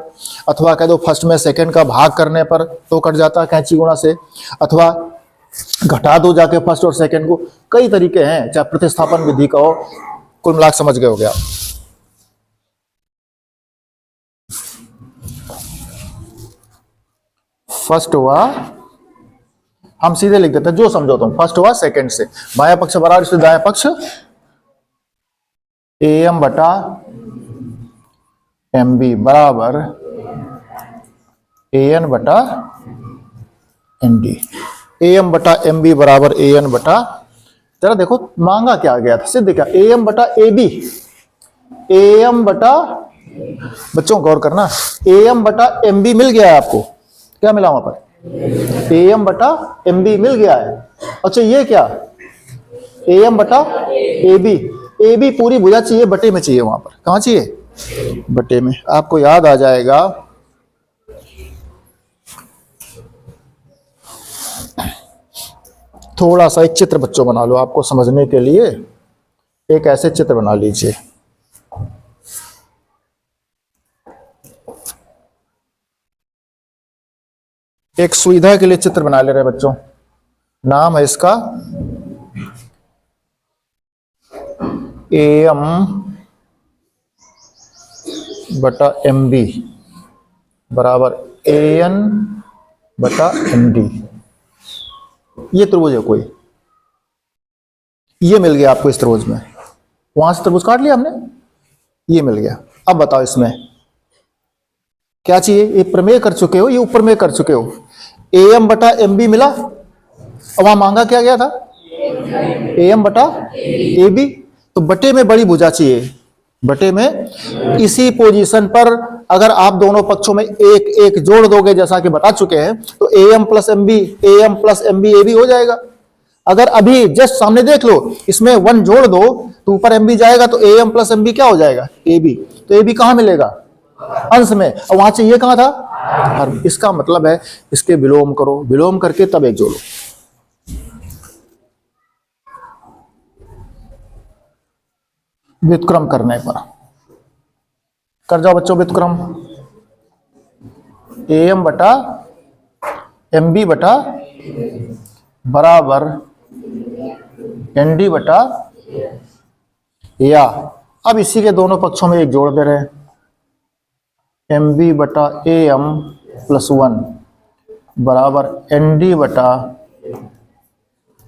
अथवा कह दो फर्स्ट में सेकंड का भाग करने पर तो कट जाता है कैंची गुणा से, अथवा घटा दो जाके फर्स्ट और सेकंड को। कई तरीके हैं, चाहे प्रतिस्थापन विधि का हो। कुल मिलाकर समझ गए हो गया। फर्स्ट हुआ, हम सीधे लिख देते हैं जो समझो तुम, फर्स्ट हुआ सेकंड से, बाया पक्ष बराबर इसलिए दाया पक्ष ए एम बटा एम बी बराबर ए एन बटा एन डी। ए एम बटा एम बी बराबर ए एन बटा, जरा देखो मांगा क्या गया था, सिद्ध क्या, ए एम बटा ए बी, ए एम बटा, बच्चों गौर करना, ए एम बटा एम बी मिल गया है आपको, क्या मिला वहां पर, ए एम बटा एम बी मिल गया है। अच्छा ये क्या, ए एम बटा ए बी, ए बी पूरी भुजा चाहिए, बटे में चाहिए, वहां पर कहां चाहिए, बटे में। आपको याद आ जाएगा थोड़ा सा एक चित्र बच्चों बना लो आपको समझने के लिए, एक ऐसे चित्र बना लीजिए। एक सुविधा के लिए चित्र बना ले रहे बच्चों, नाम है इसका ए एम बटा एम बी बराबर ए एन बटा एन डी। ये त्रिभुज है कोई, ये मिल गया आपको इस त्रिभुज में, वहां से त्रिभुज काट लिया हमने, ये मिल गया। अब बताओ इसमें क्या चाहिए, ये प्रमेय कर चुके हो, ये ऊपर में कर चुके हो, ए एम बटा एम बी मिला, और वहां मांगा क्या गया था, ए एम बटा ए बी। तो बटे में बड़ी भुजा चाहिए, बटे में इसी पोजीशन पर अगर आप दोनों पक्षों में एक एक जोड़ दोगे जैसा कि बता चुके हैं, तो A M plus M B, A M plus M B A B हो जाएगा। अगर अभी जस्ट सामने देख लो, इसमें 1 जोड़ दो तो ऊपर एम बी जाएगा, तो A M plus M B क्या हो जाएगा, ए बी। तो ए बी कहां मिलेगा, अंश में, और वहां चाहिए कहां था, हर। इसका मतलब है इसके विलोम करो, विलोम करके तब एक जोड़ो। व्युत्क्रम करने पर कर जाओ बच्चों व्युत्क्रम, ए एम बटा एम बी बटा बराबर एन डी बटा, या अब इसी के दोनों पक्षों में एक जोड़ दे रहे हैं, एम बी बटा ए एम प्लस 1 बराबर एन डी बटा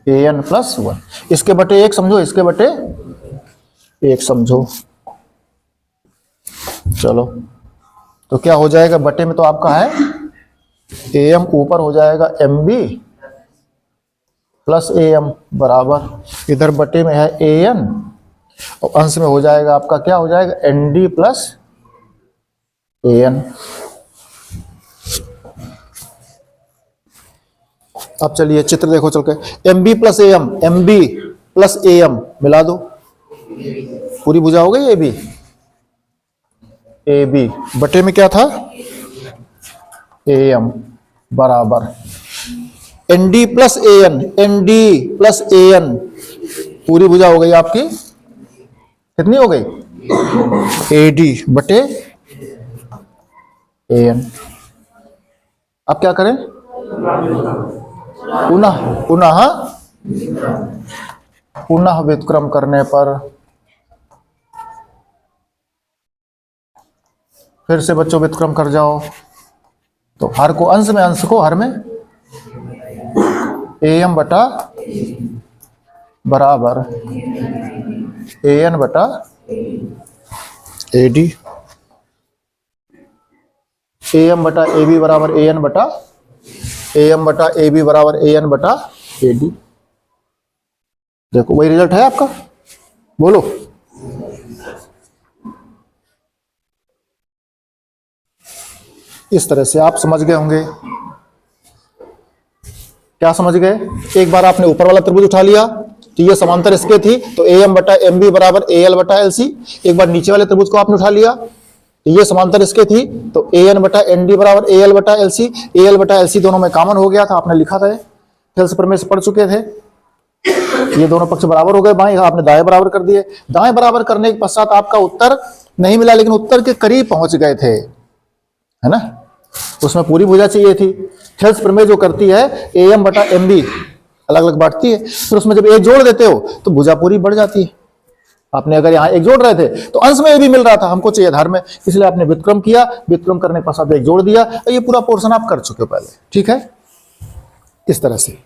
ए एन प्लस 1। इसके बटे एक समझो, इसके बटे एक समझो। चलो तो क्या हो जाएगा, बटे में तो आपका है ए एम, ऊपर हो जाएगा M B plus A M बराबर, इधर बटे में है ए एन, और अंश में हो जाएगा आपका क्या हो जाएगा, N D plus A N. अब चलिए चित्र देखो चल के, M B plus A M, M B plus A M मिला दो, पूरी भुजा हो गई ए बी। ए बी बटे में क्या था, ए एम बराबर N D plus A N, N D plus A N, पूरी भुजा हो गई आपकी, कितनी हो गई, ए डी बटे ए एन। अब क्या करें, पुनः पुनः पुनः व्युत्क्रम करने पर फिर से बच्चों व्युत्क्रम कर जाओ, तो हर को अंश में, अंश को हर में, ए एम बटा बराबर ए एन बटा ए डी, ए एम बटा ए बी बराबर ए एन बटा ए एम बटा ए बी बराबर ए एन बटा ए डी। देखो वही रिजल्ट है आपका, बोलो। इस तरह से आप समझ गए होंगे। क्या समझ गए, एक बार आपने ऊपर वाला त्रिभुज उठा लिया तो ये समांतर इसके थी, तो ए एम बटा एम बी बराबर ए एल बटा एल सी। एक बार नीचे वाले त्रिभुज को आपने उठा लिया तो ये समांतर इसके थी, तो ए एन बटा एन डी बराबर ए एल बटा एल सी। ए एल बटा एल सी दोनों में कॉमन हो गया था, आपने लिखा था, थेल्स प्रमेय से पढ़ चुके थे। ये दोनों पक्ष बराबर हो गए, बाएं आपने दाएं बराबर कर दिए। दाएं बराबर करने के पश्चात आपका उत्तर नहीं मिला, लेकिन उत्तर के करीब पहुंच गए थे, है ना। उसमें पूरी भुजा चाहिए थी। थेल्स प्रमेय जो करती है ए एम बटा एम बी अलग अलग बांटती है, फिर उसमें जब एक जोड़ देते हो तो भुजा पूरी बढ़ जाती है। आपने अगर यहाँ एक जोड़ रहे थे तो अंश में ए भी मिल रहा था, हमको चाहिए आधार में, इसलिए आपने व्युत्क्रम किया, व्युत्क्रम करने के पश्चात एक जोड़ दिया, और ये पूरा पोर्शन आप कर चुके हो पहले, ठीक है। इस तरह से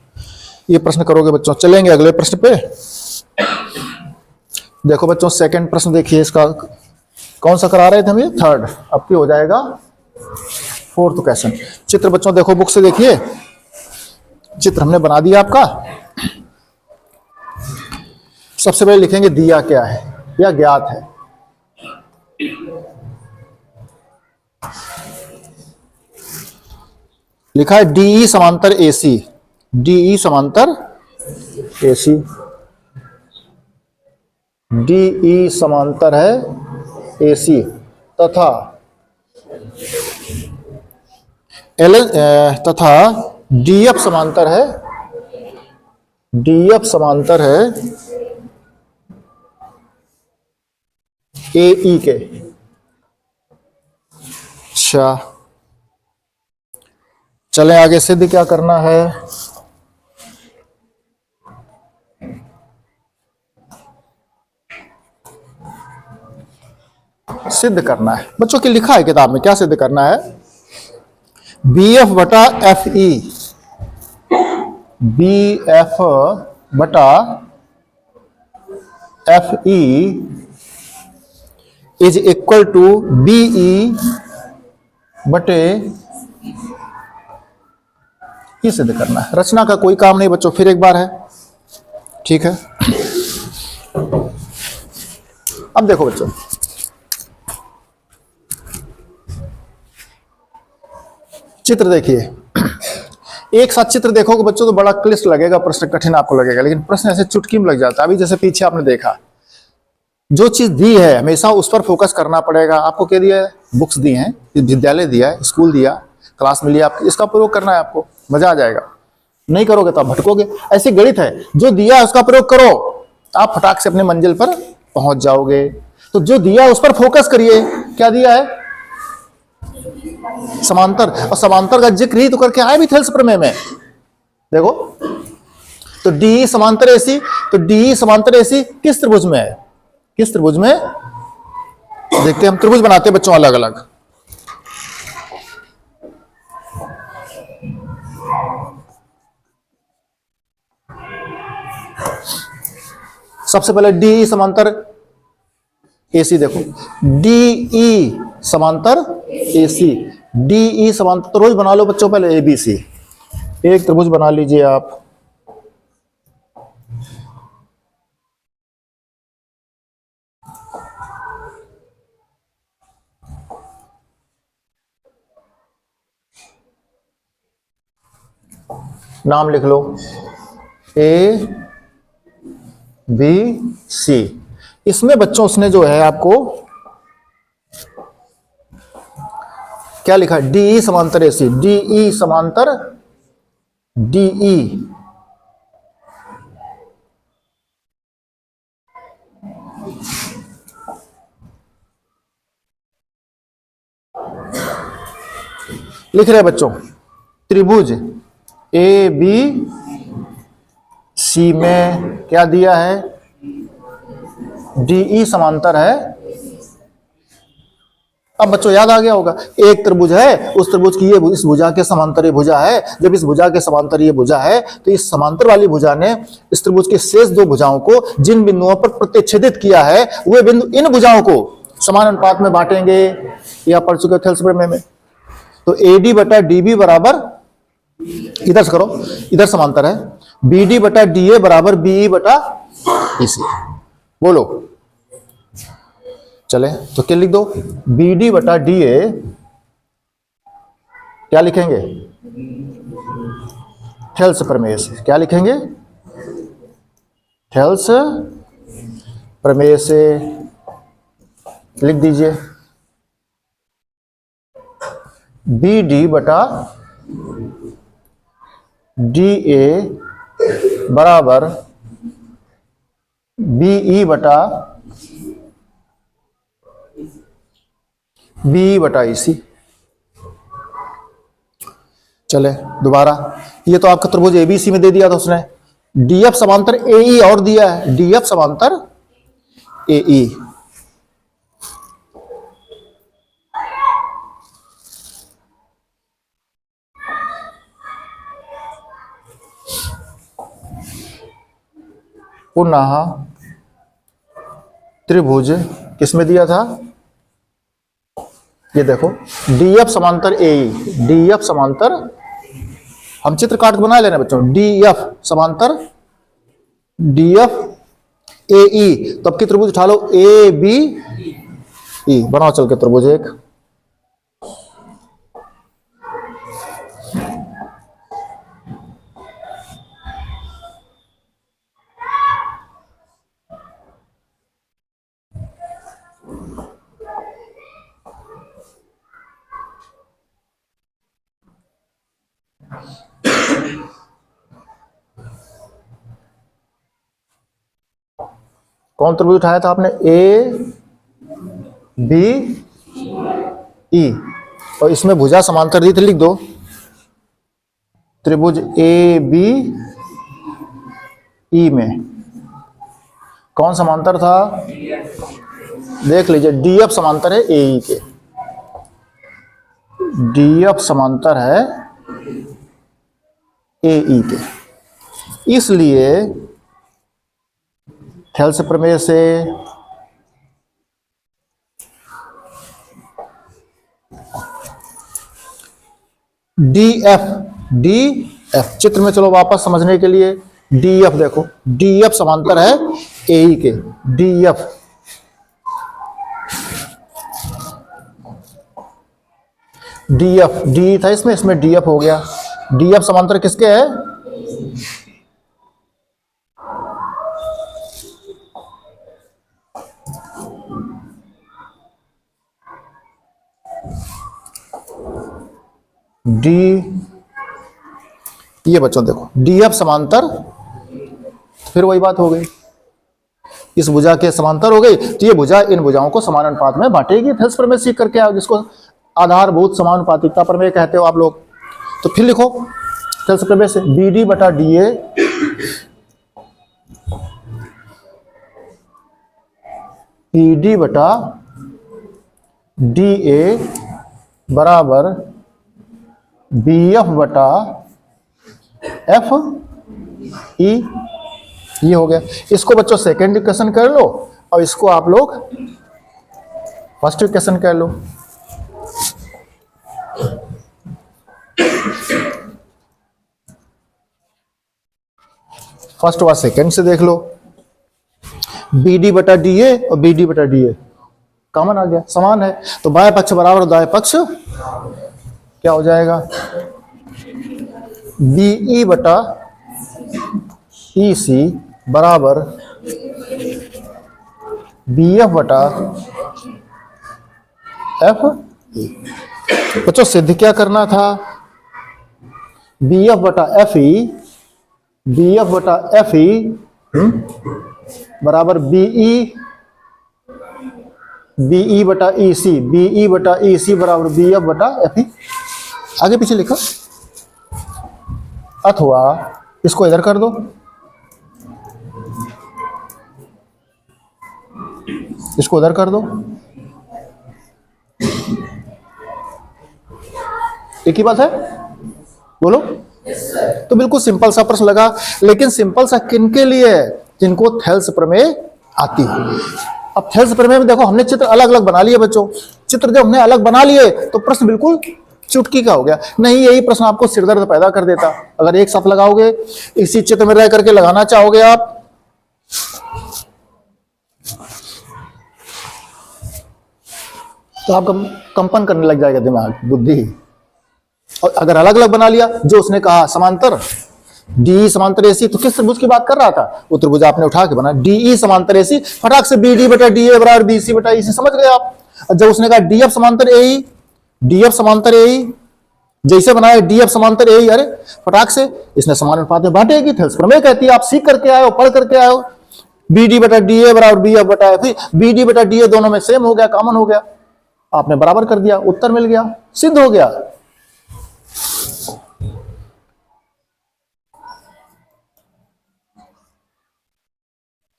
ये प्रश्न करोगे बच्चों। चलेंगे अगले प्रश्न पे। देखो बच्चों सेकंड प्रश्न देखिए, इसका कौन सा करा रहे थे हम, ये थर्ड, अब की हो जाएगा फोर्थ क्वेश्चन। चित्र बच्चों देखो बुक से देखिए, चित्र हमने बना दिया आपका। सबसे पहले लिखेंगे दिया क्या है या ज्ञात है। लिखा है डीई समांतर एसी, डीई समांतर एसी, डीई समांतर है एसी तथा एल तथा डीएफ समांतर है, डीएफ समांतर है एई के। अच्छा चलें आगे, सिद्ध क्या करना है। सिद्ध करना है बच्चों की, लिखा है किताब में, क्या सिद्ध करना है, बी एफ बटा एफ ई, बी एफ बटा F E is equal to B E बटे ये सिद्ध करना है। रचना का कोई काम नहीं बच्चों, फिर एक बार है, ठीक है। अब देखो बच्चों, चित्र देखिए, एक साथ चित्र देखोगे बच्चों तो बड़ा क्लिष्ट लगेगा, प्रश्न कठिन आपको लगेगा, लेकिन प्रश्न ऐसे चुटकी में लग जाता है। अभी जैसे पीछे आपने देखा, जो चीज दी है हमेशा उस पर फोकस करना पड़ेगा। आपको क्या दिया है, बुक्स दी हैं, विद्यालय दिया है, स्कूल दिया, क्लास मिली आपकी, इसका प्रयोग करना है आपको, मजा आ जाएगा। नहीं करोगे तो आप भटकोगे। ऐसे गणित है, जो दिया है उसका प्रयोग करो, आप फटाक से अपने मंजिल पर पहुंच जाओगे। तो जो दिया उस पर फोकस करिए। क्या दिया है, समांतर, और समांतर का जिक्र ही तो करके आए भी थेल्स प्रमेय में। देखो तो डी समांतर एसी, तो डी समांतर एसी किस त्रिभुज में है, किस त्रिभुज में, देखते हैं हम त्रिभुज बनाते हैं बच्चों अलग अलग। सबसे पहले डी समांतर एसी, देखो डीई समांतर एसी, डीई समांतर त्रिभुज बना लो बच्चों पहले, एबीसी एक त्रिभुज बना लीजिए आप। नाम लिख लो, ए बी सी। इसमें बच्चों उसने जो है आपको क्या लिखा, डीई समांतर एसी, डीई समांतर डीई, लिख रहे बच्चों त्रिभुज ए बी सी में क्या दिया है, डीई समांतर है। अब बच्चों याद आ गया होगा, एक त्रिभुज है, उस त्रिभुज की ये इस भुजा के समांतर ये भुजा है। जब इस भुजा के समांतर ये भुजा है तो इस समांतर वाली भुजा ने इस त्रिभुज के शेष दो भुजाओं को जिन बिंदुओं पर प्रतिच्छेदित किया है वे बिंदु इन भुजाओं को समान अनुपात में बांटेंगे। यह पढ़ चुके थे थेल्स में। तो एडी बटा डीबी बराबर, इधर से करो, इधर समांतर है, बीडी बटा डीए बराबर बीई बटा ईसी। बोलो, चले तो क्या लिख दो, बीडी बटा डीए क्या लिखेंगे, थेल्स प्रमेय से। क्या लिखेंगे, थेल्स प्रमेय से लिख दीजिए। बी डी बटा डी ए बराबर बीई बटा बी बटा ईसी। चले दोबारा, ये तो आपका त्रिभुज एबीसी में दे दिया था उसने, डीएफ समांतर एई और दिया है, डीएफ समांतर एई। पुनः त्रिभुज किसमें दिया था, ये देखो डीएफ समांतर एई, डीएफ समांतर, हम चित्र काट के बना लेना बच्चों, डीएफ समांतर डीएफ एई। तो अब की त्रिभुज उठा लो, ए बी ई, बनाओ चल के त्रिभुज एक। कौन त्रिभुज उठाया था आपने, ए बी ई, और इसमें भुजा समांतर दी थी, लिख दो त्रिभुज ए बी ई में कौन समांतर था, देख लीजिए, डीएफ समांतर है एई के, डीएफ समांतर है एई के, इसलिए थेल्स प्रमेय से डीएफ, डीएफ चित्र में चलो वापस समझने के लिए, डीएफ देखो, डीएफ समांतर है एई के, डीएफ डीएफ डी था इसमें, इसमें डीएफ हो गया। डीएफ समांतर किसके है, डी, ये बच्चों देखो डीएफ समांतर, फिर वही बात हो गई, इस भुजा के समांतर हो गई तो ये भुजा इन भुजाओं को समान अनुपात में बांटेगी। थेल्स प्रमेय सीख करके आओ, जिसको आधारभूत समानुपातिकता प्रमेय कहते हो आप लोग। तो फिर लिखो थेल्स प्रमेय से, बी डी बटा डी ए पी डी बटा डी ए बराबर बी एफ बटा एफ ई, ये हो गया। इसको बच्चों सेकेंड इक्वेशन कर लो और इसको आप लोग फर्स्ट इक्वेशन कर लो। फर्स्ट व सेकेंड से देख लो, बी डी बटा डी ए और बी डी बटा डी ए कॉमन आ गया, समान है, तो बाएं पक्ष बराबर दाएं पक्ष क्या हो जाएगा, BE बटा EC बराबर BF बटा FE। बच्चों सिद्ध क्या करना था? BF बटा FE, BF बटा FE बराबर BE बटा EC, BE बटा EC बराबर BF बटा FE। आगे पीछे लिखो, अथवा इसको इधर कर दो, इसको उधर कर दो, एक ही बात है, बोलो। तो बिल्कुल सिंपल सा प्रश्न लगा, लेकिन सिंपल सा किन के लिए है? जिनको थेल्स प्रमेय आती है। अब थेल्स प्रमेय में देखो हमने चित्र अलग अलग बना लिए बच्चों, चित्र जब हमने अलग बना लिए तो प्रश्न बिल्कुल चुटकी का हो गया। नहीं, यही प्रश्न आपको सिरदर्द पैदा कर देता अगर एक साथ लगाओगे, इसी चित्र में रह करके लगाना चाहोगे आप, तो आपका कंपन करने लग जाएगा दिमाग, बुद्धि। और अगर अलग अलग बना लिया, जो उसने कहा समांतर DE समांतर AC, तो किस त्रिभुज की बात कर रहा था? वो त्रिभुज आपने उठा के बना DE समांतर AC, फटाक से BD बटा DA बराबर BC बटा EC, समझ गए आप। जब उसने कहा DF समांतर AE, DF समांतर AE, जैसे बनाया DF समांतर AE, अरे फटाक से इसने समान अनुपात में बांटेगी, थेल्स प्रमेय कहती है। आप सीख करके आए हो, पढ़ करके आए हो, BD बटा DA बराबर BF बटा FE, BD बटा DA दोनों में सेम हो गया, कॉमन हो गया, आपने बराबर कर दिया, उत्तर मिल गया, सिद्ध हो गया।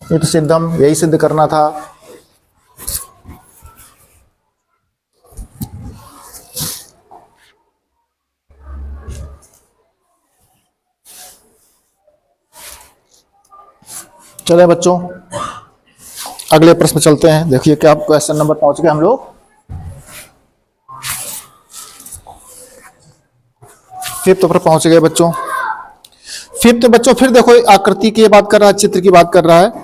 ये तो सिद्धम, यही सिद्ध करना था। चले बच्चों, अगले प्रश्न चलते हैं। देखिए क्या क्वेश्चन नंबर पहुंच गए हम लोग, 5th पर पहुंच गए बच्चों। 5th बच्चों, फिर देखो आकृति की बात कर रहा है, चित्र की बात कर रहा है।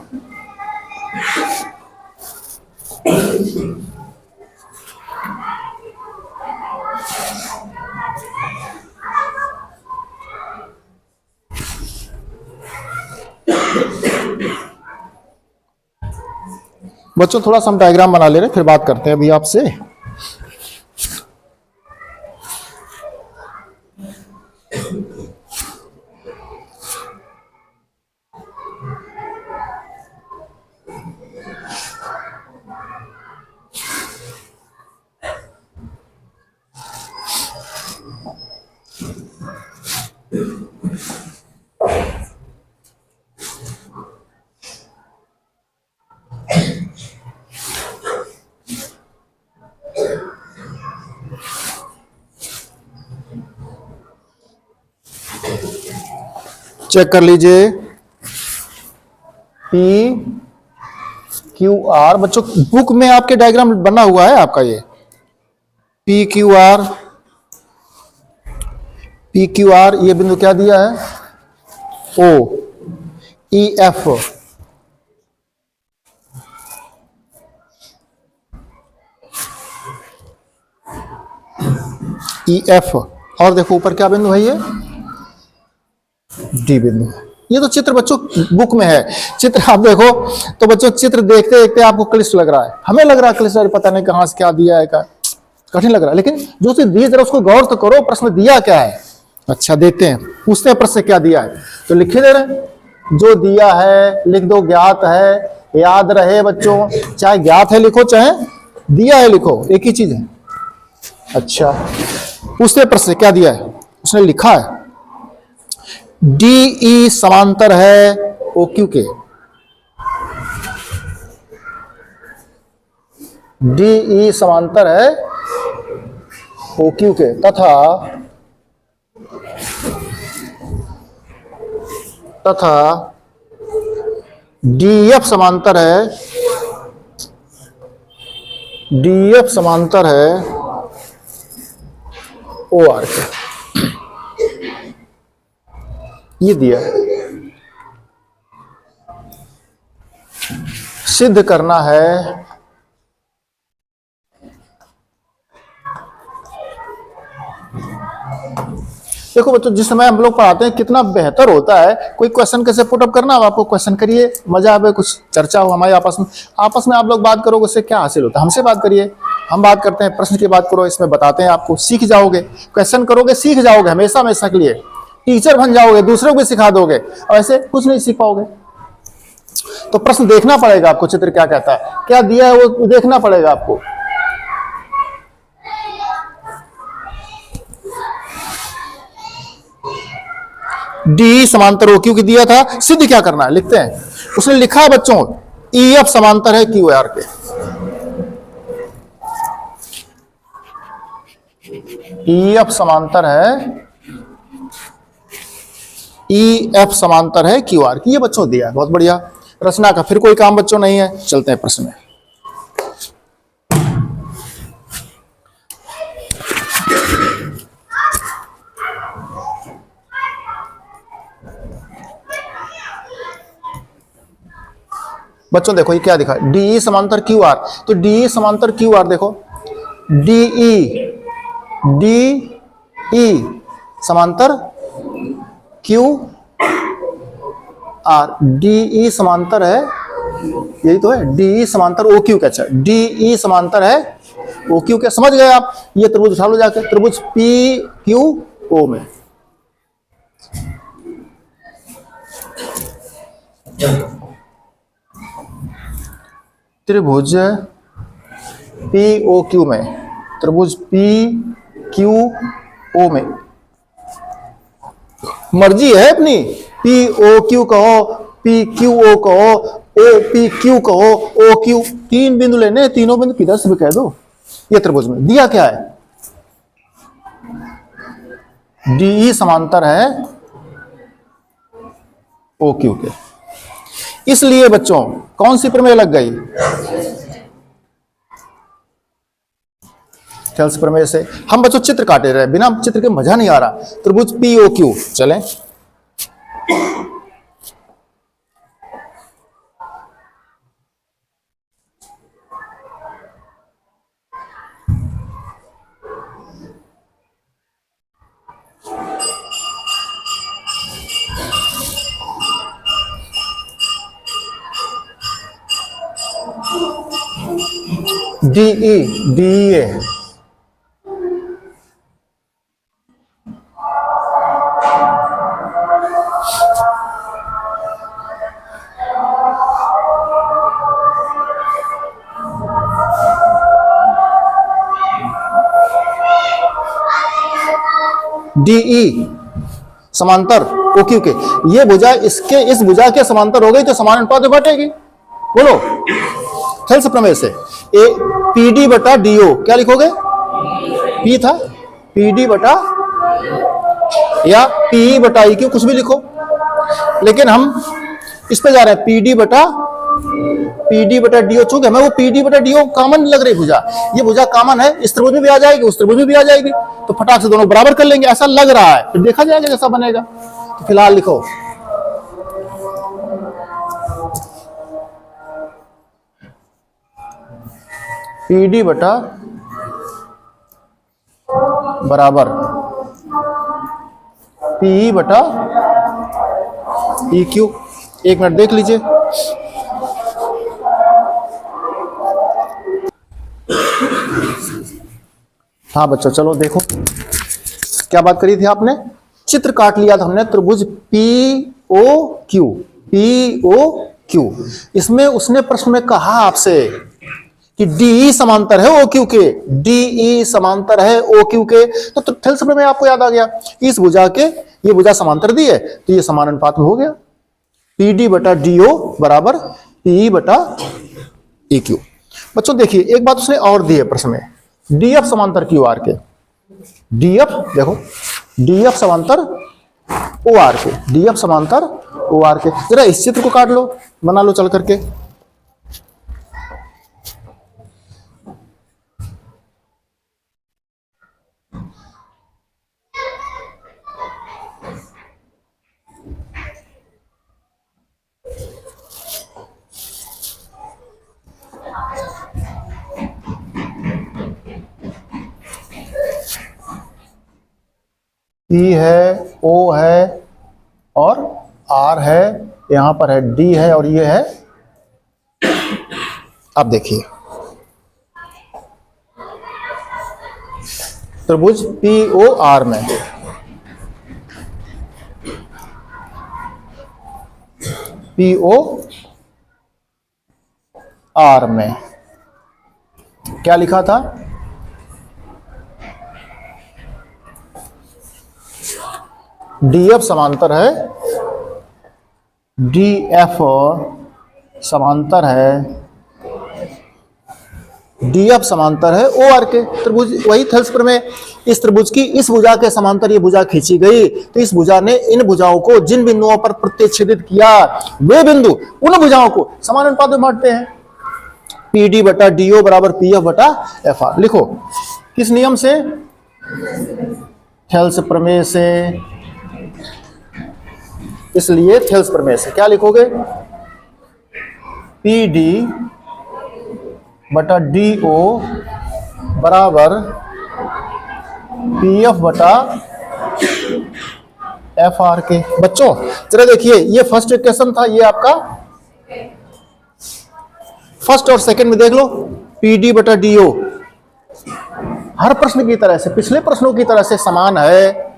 बच्चों थोड़ा सा हम डायग्राम बना ले रहे हैं, फिर बात करते हैं अभी आपसे। चेक कर लीजिए, PQR, बच्चों बुक में आपके डायग्राम बना हुआ है आपका, ये PQR, ये बिंदु क्या दिया है? OEF, EF, और देखो ऊपर क्या बिंदु है? ये D बिंदु है। ये तो चित्र बच्चों बुक में है, चित्र आप देखो तो बच्चों चित्र देखते देखते आपको क्लिष्ट लग रहा है, हमें लग रहा है क्लिष्ट, पता नहीं कहां से क्या दिया है, क्या कठिन लग रहा है, लेकिन जो चीज दी जरा उसको गौर तो करो, प्रश्न दिया क्या है। अच्छा देते हैं, पूछते हैं प्रश्न क्या दिया है, तो लिखे दे रहे, जो दिया है लिख दो, ज्ञात है, याद रहे बच्चों, चाहे ज्ञात है लिखो चाहे दिया है लिखो, एक ही चीज है। अच्छा पूछते प्रश्न क्या दिया है, उसने लिखा है DE समांतर है OQ के, DE समांतर है OQ के, तथा DF समांतर है, DF समांतर है OR के, ये दिया है। सिद्ध करना है देखो बच्चों, जिस समय हम लोग पढ़ाते हैं कितना बेहतर होता है कोई क्वेश्चन कैसे पुटअप करना। अब आपको क्वेश्चन करिए, मजा आवे, कुछ चर्चा हो हमारे आपस में आप लोग बात करोगे, उससे क्या हासिल होता है। हमसे बात करिए, हम बात करते हैं, प्रश्न की बात करो, इसमें बताते हैं आपको, सीख जाओगे। क्वेश्चन करोगे सीख जाओगे, हमेशा हमेशा के लिए टीचर बन जाओगे, दूसरों को भी सिखा दोगे, और ऐसे कुछ नहीं सीख पाओगे। तो प्रश्न देखना पड़ेगा आपको, चित्र क्या कहता है, क्या दिया है वो देखना पड़ेगा आपको। डी समांतर ओ क्यू की दिया था, सिद्ध क्या करना है लिखते हैं। उसने लिखा है बच्चों, ई एफ समांतर है क्यू आर के। ई एफ समांतर है, ई एफ समांतर है क्यू आर की, ये बच्चों दिया है। बहुत बढ़िया। रचना का फिर कोई काम बच्चों नहीं है, चलते हैं प्रश्न में। बच्चों देखो ये क्या दिखा, डी समांतर क्यू आर। तो डी समांतर क्यू आर देखो, डी ई समांतर क्यू आर। डी ई समांतर है, यही तो है, डी ई समांतर ओ क्यू के। अच्छा, डी ई समांतर है ओ क्यू के, समझ गए आप। ये त्रिभुज उठा लो जाके, त्रिभुज पी क्यू ओ में। त्रिभुज पी ओ क्यू में, त्रिभुज पी क्यू ओ में, मर्जी है अपनी, पी ओ क्यू कहो, पी क्यू ओ कहो, ओ पी क्यू कहो, ओ क्यू, तीन बिंदु लेने, तीनों बिंदु किधर से भी कह दो। ये त्रिभुज में दिया क्या है, डी समांतर है ओ क्यू के। इसलिए बच्चों कौन सी प्रमेय लग गई, थेल्स प्रमेय से। हम बच्चों चित्र काटे रहे, बिना चित्र के मजा नहीं आ रहा। त्रिभुज पी ओ क्यू, चलें डी ए। डीई समांतर ओ क्यू के, ये भुजा इसके इस भुजा के समांतर हो गई तो समान अनुपात में घटेगी। बोलो थेल्स प्रमेय से, ए पी डी बटा डी ओ, क्या लिखोगे, पी था, पी डी बटा या पी बटा ई क्यू, कुछ भी लिखो। लेकिन हम इस पे जा रहे हैं, पी डी बटा डी ओ। चूंकि हमें वो पी डी बटा डी ओ कॉमन लग रही भुजा, ये भुजा कॉमन है, इस त्रिभुज में भी आ जाएगी, उस त्रिभुज में भी आ जाएगी, तो फटाक से दोनों बराबर कर लेंगे, ऐसा लग रहा है, फिर देखा जाएगा जैसा बनेगा। तो फिलहाल लिखो पी डी बटा बराबर पी बटा ई क्यू। एक मिनट देख लीजिए, हाँ बच्चों चलो देखो क्या बात करी थी आपने, चित्र काट लिया था हमने, त्रिभुज P O Q, P O Q. इसमें उसने प्रश्न में कहा आपसे कि डी समांतर है ओ क्यू के, डी समांतर है ओ क्यू के। तो थेल्स प्रमेय आपको याद आ गया, इस भुजा के ये भुजा समांतर दी है तो ये समान अनुपात में हो गया, पी डी बटा डी ओ बराबर पी बटा ई क्यू। बच्चों देखिए एक बात उसने और दी है प्रश्न में, डी एफ समांतर क्यू आर के, डी एफ देखो, डी एफ समांतर ओ आर के, डी एफ समांतर ओ आर के। जरा इस चित्र को काट लो, बना लो चल करके। E है, O है और R है, यहां पर है D है और ये है। अब देखिए त्रिभुज POR में POR में क्या लिखा था? DF समांतर है, DF समांतर है, DF समांतर है OR के। त्रिभुज वही थेल्स प्रमेय, इस त्रिभुज की इस भुजा के समांतर ये भुजा खींची गई तो इस भुजा ने इन भुजाओं को जिन बिंदुओं पर प्रतिच्छेदित किया वे बिंदु उन भुजाओं को समान अनुपात में बांटते हैं। PD बटा DO बराबर PF बटा FR। लिखो किस नियम से? थेल्स प्रमेय से। इसलिए थेल्स प्रमेय से क्या लिखोगे? PD बटा DO बराबर PF बटा FR के। बच्चों जरा देखिए, ये फर्स्ट क्वेश्चन था, ये आपका फर्स्ट और सेकंड में देख लो, PD बटा DO हर प्रश्न की तरह से, पिछले प्रश्नों की तरह से समान है,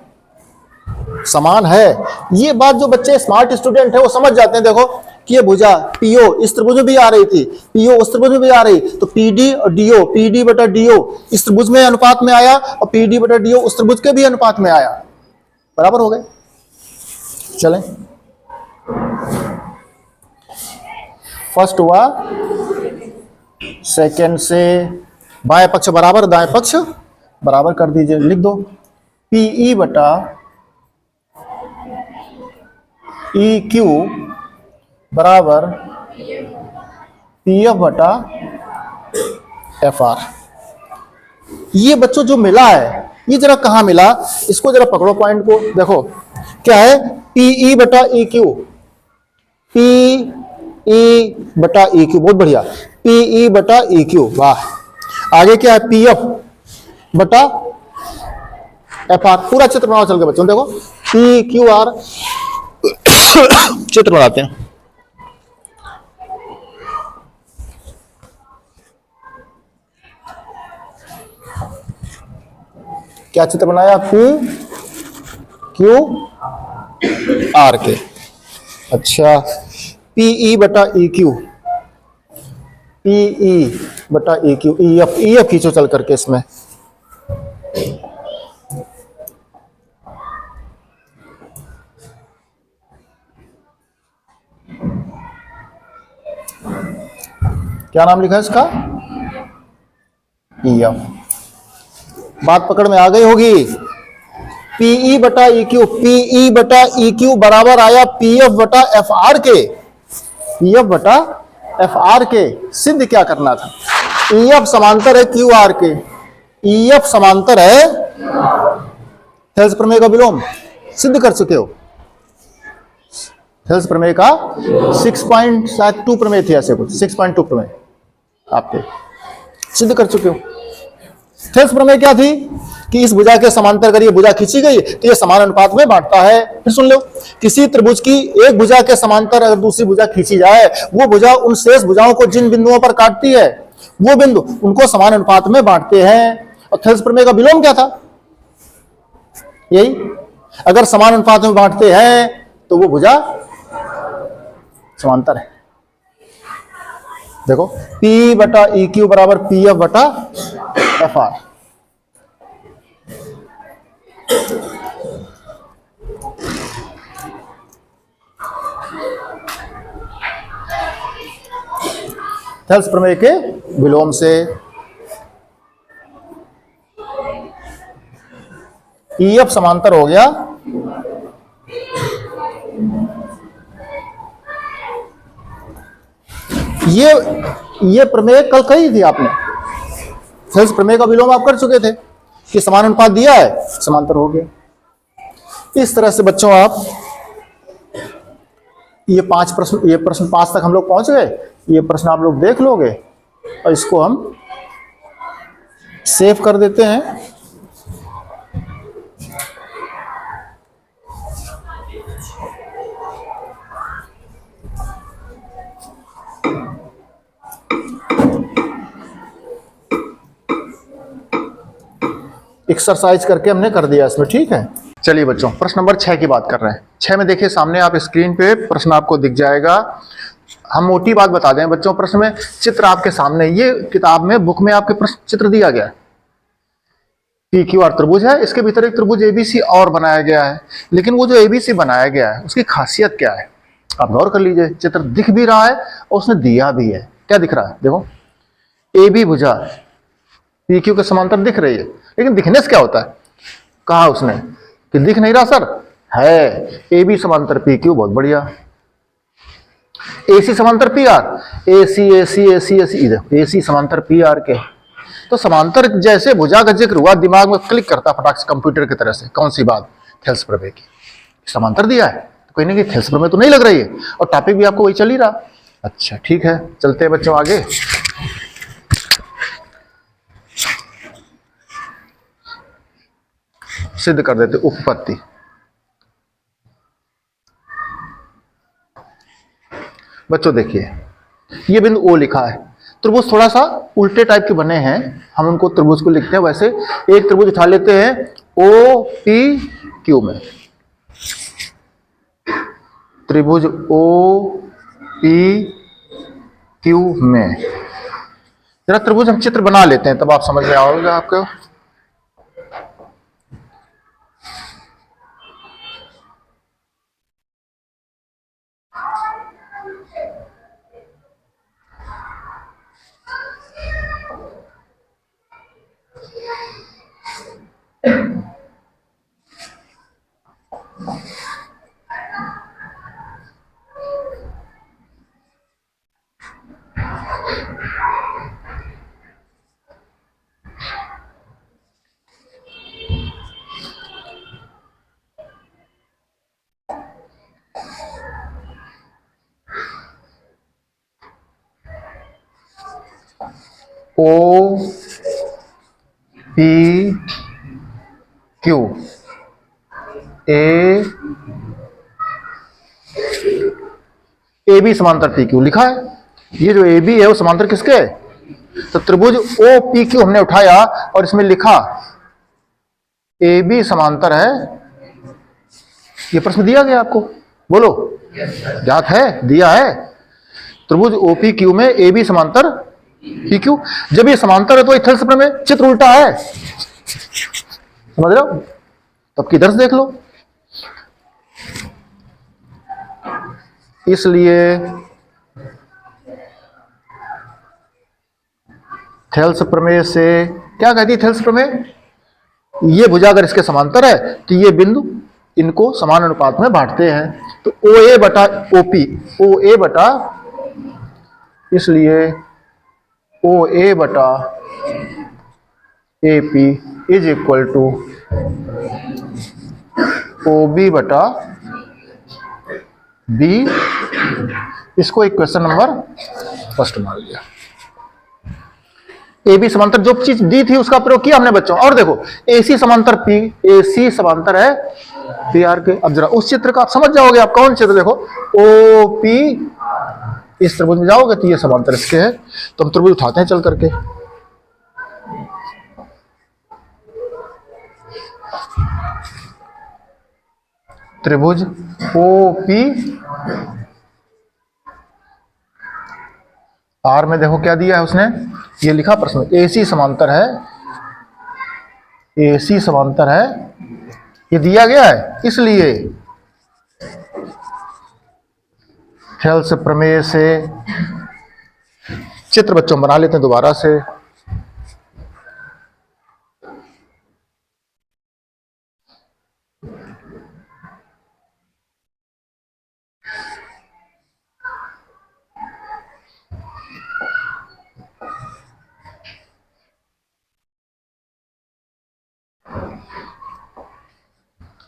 समान है। ये बात जो बच्चे स्मार्ट स्टूडेंट है वो समझ जाते हैं। देखो कि ये भुजा PO इस त्रिभुज में भी आ रही थी, PO उस त्रिभुज में भी आ रही, तो PD और DO, PD बटा DO इस त्रिभुज में अनुपात में आया और PD बटा DO उस त्रिभुज के भी अनुपात में आया, बराबर हो गए। चलें, फर्स्ट हुआ, सेकंड से बाएं पक्ष बराबर दाएं पक्ष बराबर कर दीजिए, लिख दो PE बटा EQ बराबर PF बटा FR। ये बच्चों जो मिला है, ये जरा कहां मिला, इसको जरा पकड़ो पॉइंट को। देखो क्या है, PE बटा EQ, PE बटा EQ, बहुत बढ़िया, PE बटा EQ, वाह। आगे क्या है, PF बटा FR। पूरा चित्र बनाओ चल के बच्चों, देखो PQR चित्र बनाते हैं। क्या चित्र बनाया? PQR के। अच्छा, PE बटा EQ, PE बटा EQ, EF खींचो चल करके इसमें। क्या नाम लिखा है इसका? EF। बात पकड़ में आ गई होगी। PE बटा EQ, PE बटा EQ बराबर आया PF बटा FR के, PF बटा FR के। सिद्ध क्या करना था? EF समांतर है QR के, EF समांतर है, थेल्स प्रमेय का विलोम सिद्ध कर चुके हो। थेल्स प्रमेय का 6.2 प्रमेय थे, ऐसे कुछ 6.2 प्रमेय आपके सिद्ध कर चुके हो। थेल्स प्रमेय क्या थी कि इस भुजा के समांतर अगर ये भुजा खींची गई तो ये समान अनुपात में बांटता है। फिर सुन लो, किसी त्रिभुज की एक भुजा के समांतर अगर दूसरी भुजा खींची जाए, वो भुजा उन शेष भुजाओं को जिन बिंदुओं पर काटती है वो बिंदु उनको समान अनुपात में बांटते हैं। और थेल्स प्रमेय का विलोम क्या था? यही, अगर समान अनुपात में बांटते हैं तो वो भुजा समांतर है। देखो P बटा EQ बराबर PF बटा FR। थेल्स प्रमेय के विलोम से EF समांतर हो गया ये प्रमेय कल कही थी आपने, थेल्स प्रमेय का विलोम आप कर चुके थे कि समान अनुपात दिया है, समांतर हो गया। इस तरह से बच्चों आप ये प्रश्न 5 तक हम लोग पहुंच गए। ये प्रश्न आप लोग देख लोगे और इसको हम सेव कर देते हैं। एक्सरसाइज करके हमने कर दिया इसमें, ठीक है। चलिए बच्चों, प्रश्न नंबर 6 की बात कर रहे हैं। 6 में देखिए सामने आप स्क्रीन पे प्रश्न आपको दिख जाएगा। हम मोटी बात बता दें बच्चों, प्रश्न में चित्र आपके सामने, ये किताब में बुक में आपके प्रश्न चित्र दिया गया है। पी क्यू आर त्रिभुज है, इसके भीतर एक त्रिभुज एबीसी और बनाया गया है। लेकिन वो जो एबीसी बनाया गया है उसकी खासियत क्या है, आप गौर कर लीजिए। चित्र दिख भी रहा है और उसने दिया भी है। क्या दिख रहा है, देखो ए बी भुजा पी क्यू के समांतर दिख रही है, लेकिन दिखने से क्या होता है, कहा उसने कि दिख नहीं रहा सर, है ए बी समांतर पी क्यू, बहुत बढ़िया। एसी समांतर P R, AC AC AC AC, A C समांतर पी आर के। तो समांतर जैसे भुजा का जिक्र हुआ, दिमाग में क्लिक करता फटाक से कंप्यूटर की तरह से, कौन सी बात, थेल्स प्रमेय की। समांतर दिया है तो कहीं ना कहीं थेल्स प्रमेय तो नहीं लग रही है, और टॉपिक भी आपको वही चल ही रहा। अच्छा ठीक है, चलते हैं बच्चों आगे। सिद्ध कर देते उपपत्ति। बच्चों देखिए, ये बिंदु ओ लिखा है, त्रिभुज थोड़ा सा उल्टे टाइप के बने हैं, हम उनको त्रिभुज को लिखते हैं वैसे। एक त्रिभुज उठा लेते हैं ओ पी क्यू में, त्रिभुज ओ पी क्यू में। जरा त्रिभुज हम चित्र बना लेते हैं, तब आप समझ में आओगे आपको। O P Q, A B समांतर पी क्यू लिखा है। ये जो ए बी है वो समांतर किसके है, तो त्रिभुज ओ पी क्यू हमने उठाया और इसमें लिखा ए बी समांतर है। ये प्रश्न दिया गया आपको, बोलो ज्ञात है, दिया है। त्रिभुज ओ पी क्यू में ए बी समांतर पी क्यू। जब ये समांतर है तो थेल्स प्रमेय में चित्र उल्टा है, समझ रहे हो। तब की दर्श देख लो। इसलिए थेल्स प्रमेय से क्या कहती है थेल्स प्रमेय, ये भुजा अगर इसके समांतर है तो ये बिंदु इनको समान अनुपात में बांटते हैं। तो ओ ए बटा ओ पी, ओ ए बटा, इसलिए ओ ए बटा A P is equal to O B बटा बी। इसको एक क्वेश्चन नंबर फर्स्ट मान लिया। ए बी समांतर जो चीज दी थी उसका प्रयोग किया हमने बच्चों। और देखो एसी समांतर पी, एसी समांतर है पी आर के। अब जरा उस चित्र का आप समझ जाओगे, आप कौन चित्र, देखो ओ पी, इस त्रिभुज में जाओगे तो ये समांतर इसके है। तो हम त्रिभुज उठाते हैं चल करके। त्रिभुज ओ पी, आर में देखो क्या दिया है उसने, ये लिखा प्रश्न एसी समांतर है, एसी समांतर है, ये दिया गया है। इसलिए थेल्स प्रमेय से चित्र बच्चों बना लेते हैं दोबारा से।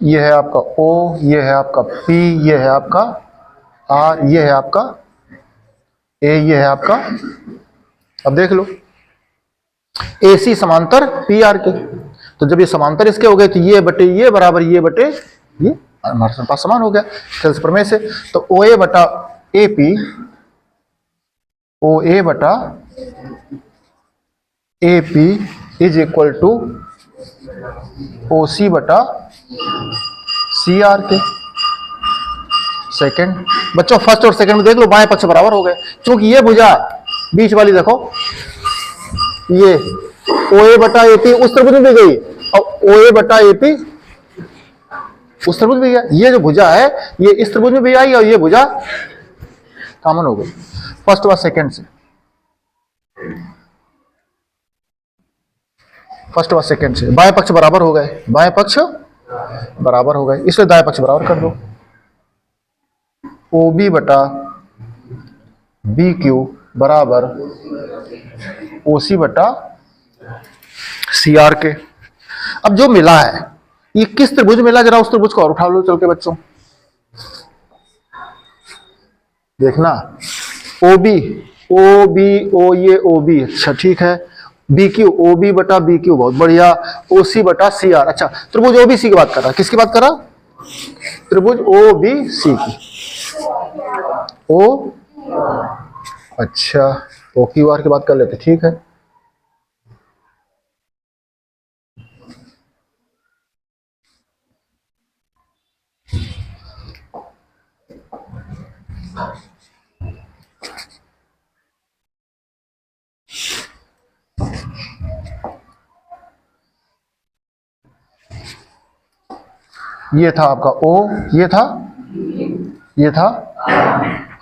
ये है आपका O, ये है आपका P, ये है आपका R, ये है आपका A, ये है आपका। अब देख लो AC समांतर PR के, तो जब ये समांतर इसके हो गए तो ये बटे ये बराबर ये बटे ये, हमारे पास समान हो गया थेल्स प्रमेय से। तो OA बटा AP, OA बटा AP is equal to OC बटा CR के। सेकंड बच्चों, फर्स्ट और सेकंड में देख लो बाएं पक्ष बराबर हो गए, क्योंकि ये भुजा बीच वाली देखो, ये OA बटा AP उस त्रिभुज में भी गई और OA बटा AP उस त्रिभुज में गया। ये जो भुजा है ये इस त्रिभुज में भी आई और ये भुजा कॉमन हो गई फर्स्ट व सेकंड से। फर्स्ट व सेकंड से बाएं पक्ष बराबर हो गए, बाएं पक्ष बराबर हो गए, इसलिए दाएं पक्ष बराबर कर दो। OB बटा BQ बराबर OC बटा CR के। अब जो मिला है ये किस त्रिभुज मिला, जरा उस त्रिभुज को और उठा लो चल के बच्चों, देखना। OB OB O ये OB, अच्छा ठीक है। BQ OB बटा BQ, बहुत बढ़िया। OC बटा CR, अच्छा त्रिभुज OBC की बात कर रहा है, किसकी बात कर रहा? त्रिभुज OBC की। O अच्छा OQR की बात कर लेते, ठीक है। ये था आपका O, ये था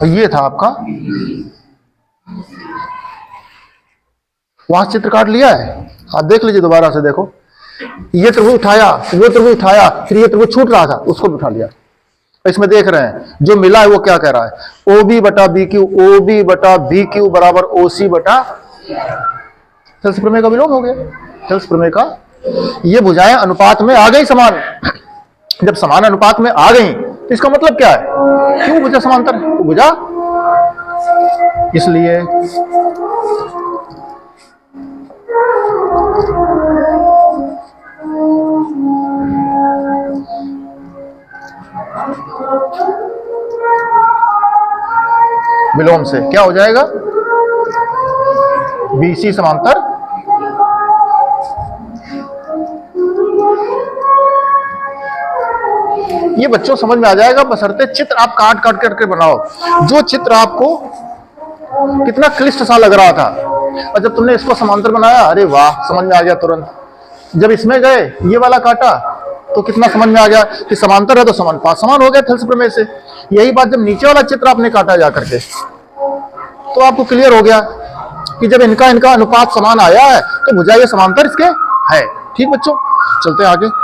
और ये था आपका, वहां चित्र काट लिया है, आप देख लीजिए दोबारा से, देखो ये त्रिभुज उठाया, वो त्रिभुज उठाया, फिर ये त्रिभुज छूट रहा था उसको भी उठा लिया। इसमें देख रहे हैं जो मिला है वो क्या कह रहा है, OB बटा BQ बराबर OC बटा, थेल्स प्रमेय का विलोम हो गया। थेल्स प्रमेय का, ये भुजाएं अनुपात में आ गई समान। जब समान अनुपात में आ गई तो इसका मतलब क्या है, क्यों भुजा समांतर है, भुजा इसलिए विलोम से क्या हो जाएगा, BC समांतर ये बच्चों समझ में आ जाएगा, बशर्ते चित्र आप काट काट करके बनाओ। जो चित्र आपको कितना क्लिष्ट सा लग रहा था और जब तुमने इसको समांतर बनाया, अरे वाह समझ में आ गया तुरंत। जब इसमें गए ये वाला काटा तो कितना समझ में आ गया कि समांतर है तो समान हो गया थेल्स प्रमेय से। यही बात जब नीचे वाला चित्र आपने काटा जा करके तो आपको क्लियर हो गया कि जब इनका अनुपात समान आया है तो भुजा ये समांतर इसके है। ठीक बच्चों, चलते हैं आगे।